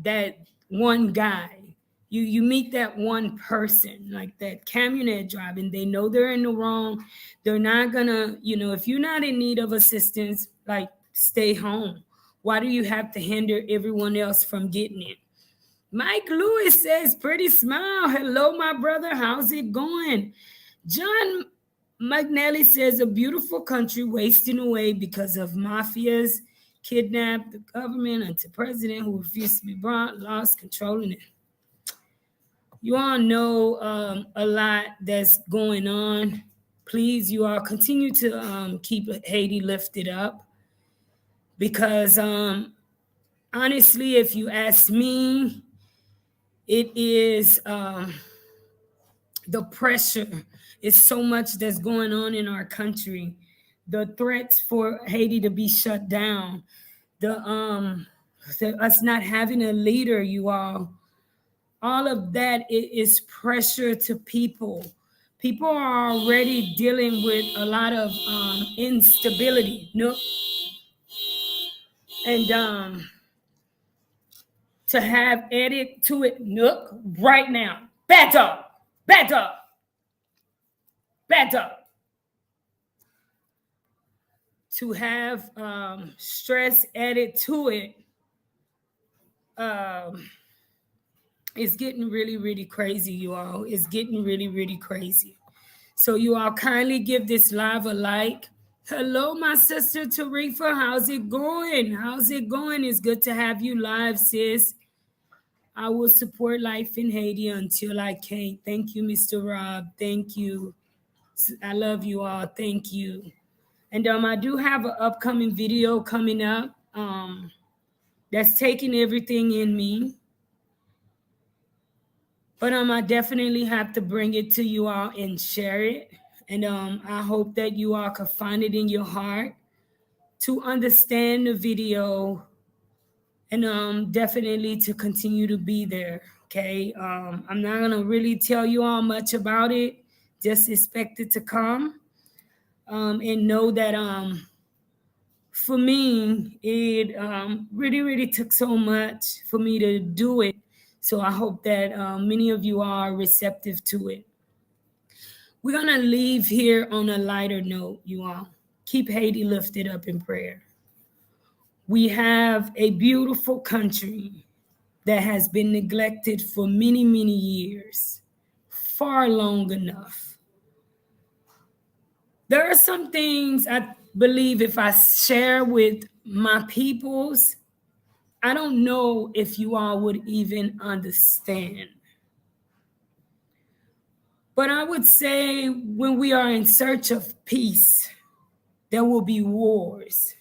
that one guy. You meet that one person, like that camionet driving, they know they're in the wrong. They're not gonna, if you're not in need of assistance, like, stay home. Why do you have to hinder everyone else from getting it? Mike Lewis says, pretty smile. Hello, my brother. How's it going? John McNally says, a beautiful country wasting away because of mafias, kidnapped the government until president who refused to be brought, lost controlling it. You all know a lot that's going on. Please, you all continue to keep Haiti lifted up, because honestly, if you ask me, it is the pressure is so much that's going on in our country. The threats for Haiti to be shut down, us not having a leader, you all of that is pressure to people. People are already dealing with a lot of instability. No, and to have added to it, Nook, right now, better, better, better. To have stress added to it, it's getting really, really crazy, you all. It's getting really, really crazy. So you all kindly give this live a like. Hello, my sister Tarifa. How's it going? How's it going? It's good to have you live, sis. I will support life in Haiti until I can't. Thank you, Mr. Rob. Thank you. I love you all. Thank you. And I do have an upcoming video coming up that's taking everything in me. But I definitely have to bring it to you all and share it. And I hope that you all can find it in your heart to understand the video and definitely to continue to be there, okay? I'm not going to really tell you all much about it. Just expect it to come and know that for me, it really, really took so much for me to do it. So I hope that many of you are receptive to it. We're going to leave here on a lighter note, you all. Keep Haiti lifted up in prayer. We have a beautiful country that has been neglected for many, many years, far long enough. There are some things I believe if I share with my peoples, I don't know if you all would even understand. But I would say when we are in search of peace, there will be wars.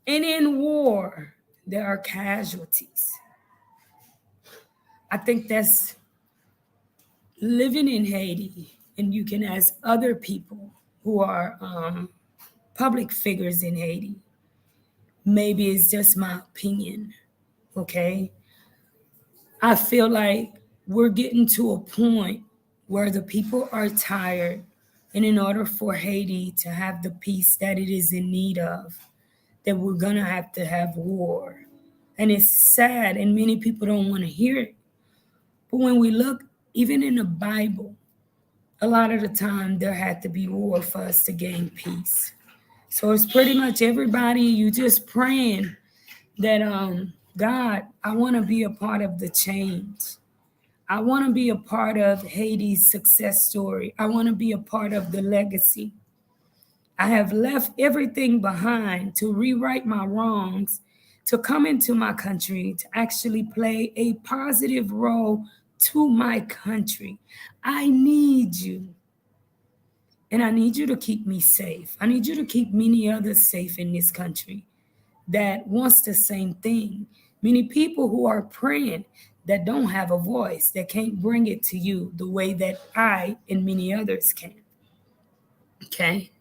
And in war, there are casualties. I think that's living in Haiti, and you can ask other people who are public figures in Haiti. Maybe it's just my opinion, okay? I feel like we're getting to a point where the people are tired, and in order for Haiti to have the peace that it is in need of, that we're gonna have to have war. And it's sad, and many people don't want to hear it. But when we look, even in the Bible, a lot of the time there had to be war for us to gain peace. So it's pretty much everybody, you just praying that, God, I want to be a part of the change. I want to be a part of Haiti's success story. I want to be a part of the legacy. I have left everything behind to rewrite my wrongs, to come into my country, to actually play a positive role to my country. I need you. And I need you to keep me safe. I need you to keep many others safe in this country that wants the same thing. Many people who are praying that don't have a voice, that can't bring it to you the way that I and many others can. Okay?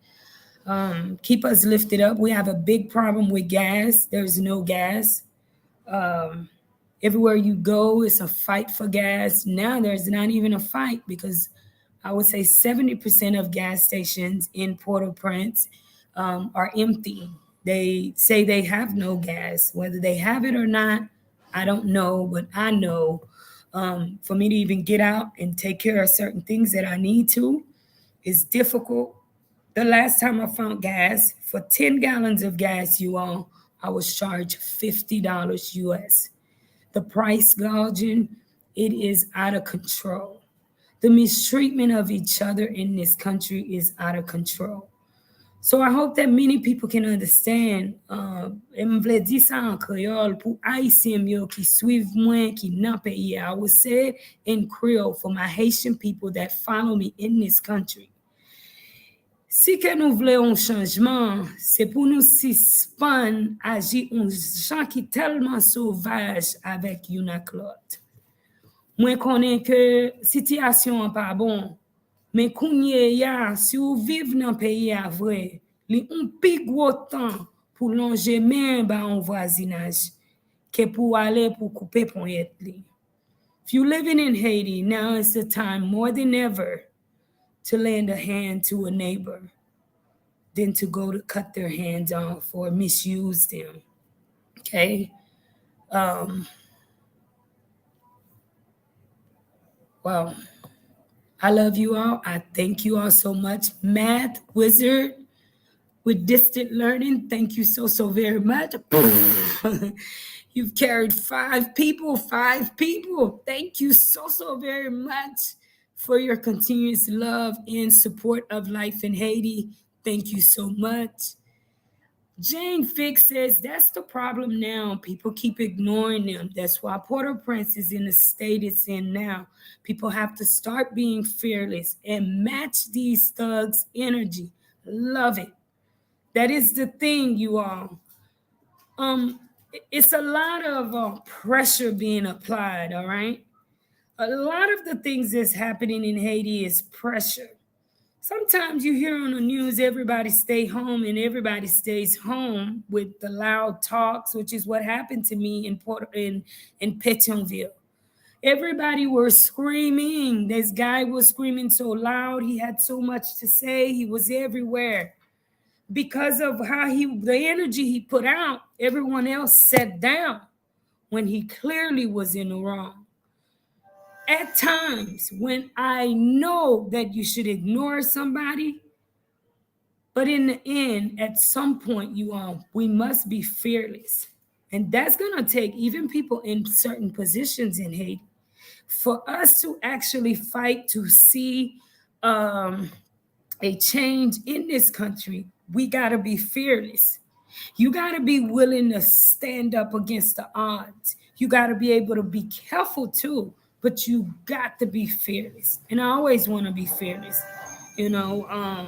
Keep us lifted up. We have a big problem with gas. There's no gas. Everywhere you go, it's a fight for gas. Now there's not even a fight because I would say 70% of gas stations in Port-au-Prince are empty. They say they have no gas. Whether they have it or not, I don't know, but I know for me to even get out and take care of certain things that I need to is difficult. The last time I found gas, for 10 gallons of gas, you all, I was charged $50 US. The price gouging, it is out of control. The mistreatment of each other in this country is out of control. So I hope that many people can understand. I would say it in Creole for my Haitian people that follow me in this country. Si que nous voulons un changement, c'est pour nous suspendre agir un gens qui tellement sauvage avec une l'autre. Moi connais que situation pas bon. Mais kounye ya, si ou vive dans pays à vrai, li un pi gros temps pour longer même ba en voisinage que pour aller pour couper poignette li. If you living in Haiti, now is the time more than ever to lend a hand to a neighbor than to go to cut their hands off or misuse them. Okay? Well, I love you all. I thank you all so much. Math Wizard with distant learning, thank you so, so very much. You've carried 5 people, 5 people. Thank you so, so very much for your continuous love and support of life in Haiti. Thank you so much. Jane Fix says that's the problem now. People keep ignoring them. That's why Port-au-Prince is in the state it's in now. People have to start being fearless and match these thugs' energy. Love it. That is the thing, you all. It's a lot of pressure being applied, all right? A lot of the things that's happening in Haiti is pressure. Sometimes you hear on the news everybody stay home and everybody stays home with the loud talks, which is what happened to me in Petionville. Everybody was screaming. This guy was screaming so loud. He had so much to say. He was everywhere. Because of the energy he put out, everyone else sat down when he clearly was in the wrong. At times when I know that you should ignore somebody, but in the end, at some point, we must be fearless. And that's going to take even people in certain positions in Haiti for us to actually fight to see a change in this country. We got to be fearless. You got to be willing to stand up against the odds. You got to be able to be careful too, but you got to be fearless. And I always want to be fearless. I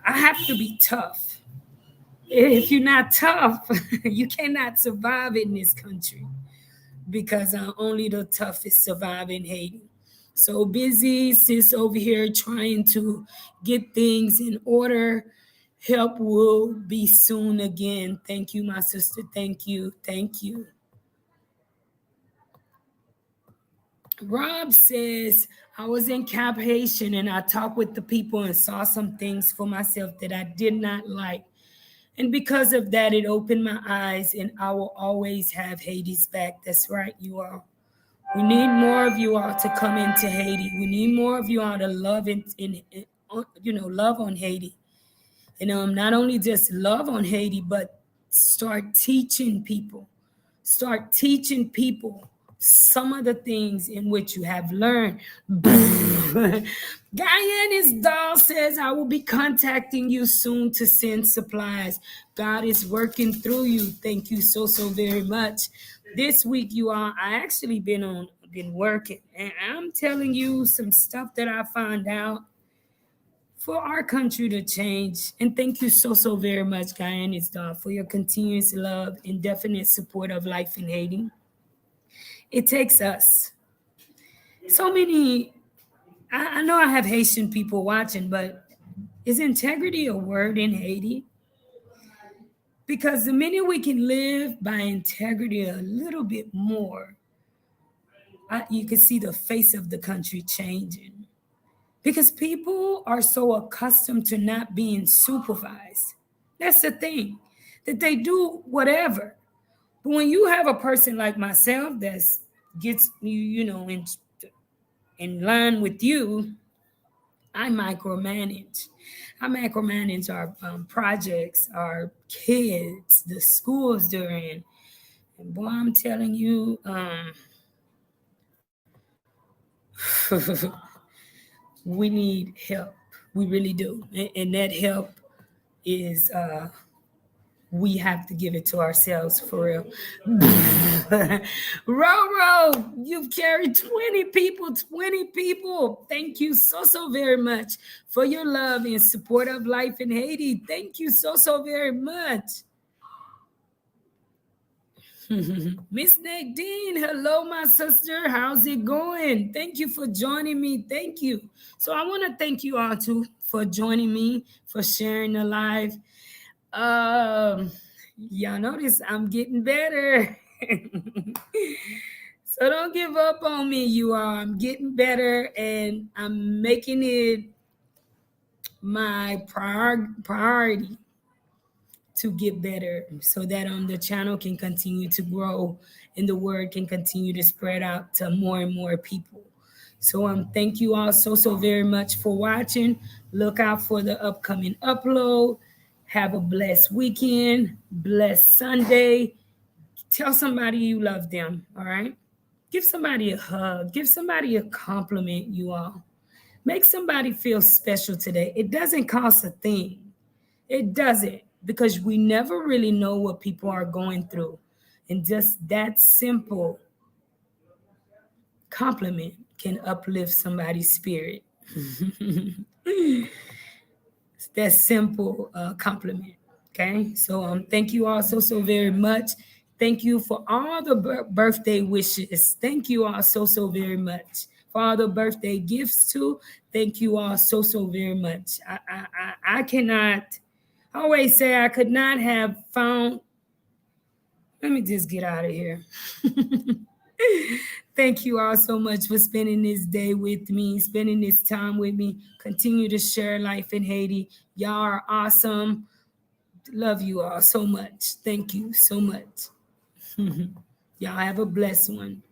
have to be tough. If you're not tough, you cannot survive in this country because only the toughest survive in Haiti. So busy, sis over here trying to get things in order. Help will be soon again. Thank you, my sister. Thank you. Thank you. Rob says, I was in Cap Haitian and I talked with the people and saw some things for myself that I did not like. And because of that, it opened my eyes and I will always have Haiti's back. That's right, you all. We need more of you all to come into Haiti. We need more of you all to love love on Haiti. And not only just love on Haiti, but start teaching people. Start teaching people some of the things in which you have learned. Guyanese doll says, I will be contacting you soon to send supplies. God is working through you. Thank you so, so very much. This week, you all, I actually been working, and I'm telling you some stuff that I found out for our country to change. And thank you so, so very much, Guyanese doll, for your continuous love and definite support of life in Haiti. It takes us. So many, I know I have Haitian people watching, but is integrity a word in Haiti? Because the minute we can live by integrity a little bit more, you can see the face of the country changing. Because people are so accustomed to not being supervised. That's the thing, that they do whatever. But when you have a person like myself that gets you, in line with you, I micromanage. I micromanage our projects, our kids, the schools they're in. And boy, I'm telling you, we need help. We really do. And that help is we have to give it to ourselves for real. Roro, you've carried 20 people. Thank you so, so very much for your love and support of life in Haiti. Thank you so, so very much. Miss Nadine, hello, my sister. How's it going? Thank you for joining me. Thank you. So I want to thank you all too for joining me, for sharing the live. Y'all notice I'm getting better. So don't give up on me, you all. I'm getting better and I'm making it my priority to get better so that the channel can continue to grow and the word can continue to spread out to more and more people. So thank you all so very much for watching. Look out for the upcoming upload. Have a blessed weekend, blessed Sunday. Tell somebody you love them, all right? Give somebody a hug. Give somebody a compliment, you all. Make somebody feel special today. It doesn't cost a thing. It doesn't, because we never really know what people are going through. And just that simple compliment can uplift somebody's spirit. That simple compliment. Okay, so thank you all so very much. Thank you for all the birthday wishes. Thank you all so very much for all the birthday gifts too. Thank you all so very much. I cannot. I always say I could not have found. Let me just get out of here. Thank you all so much for spending this day with me, spending this time with me. Continue to share life in Haiti. Y'all are awesome. Love you all so much. Thank you so much. Y'all have a blessed one.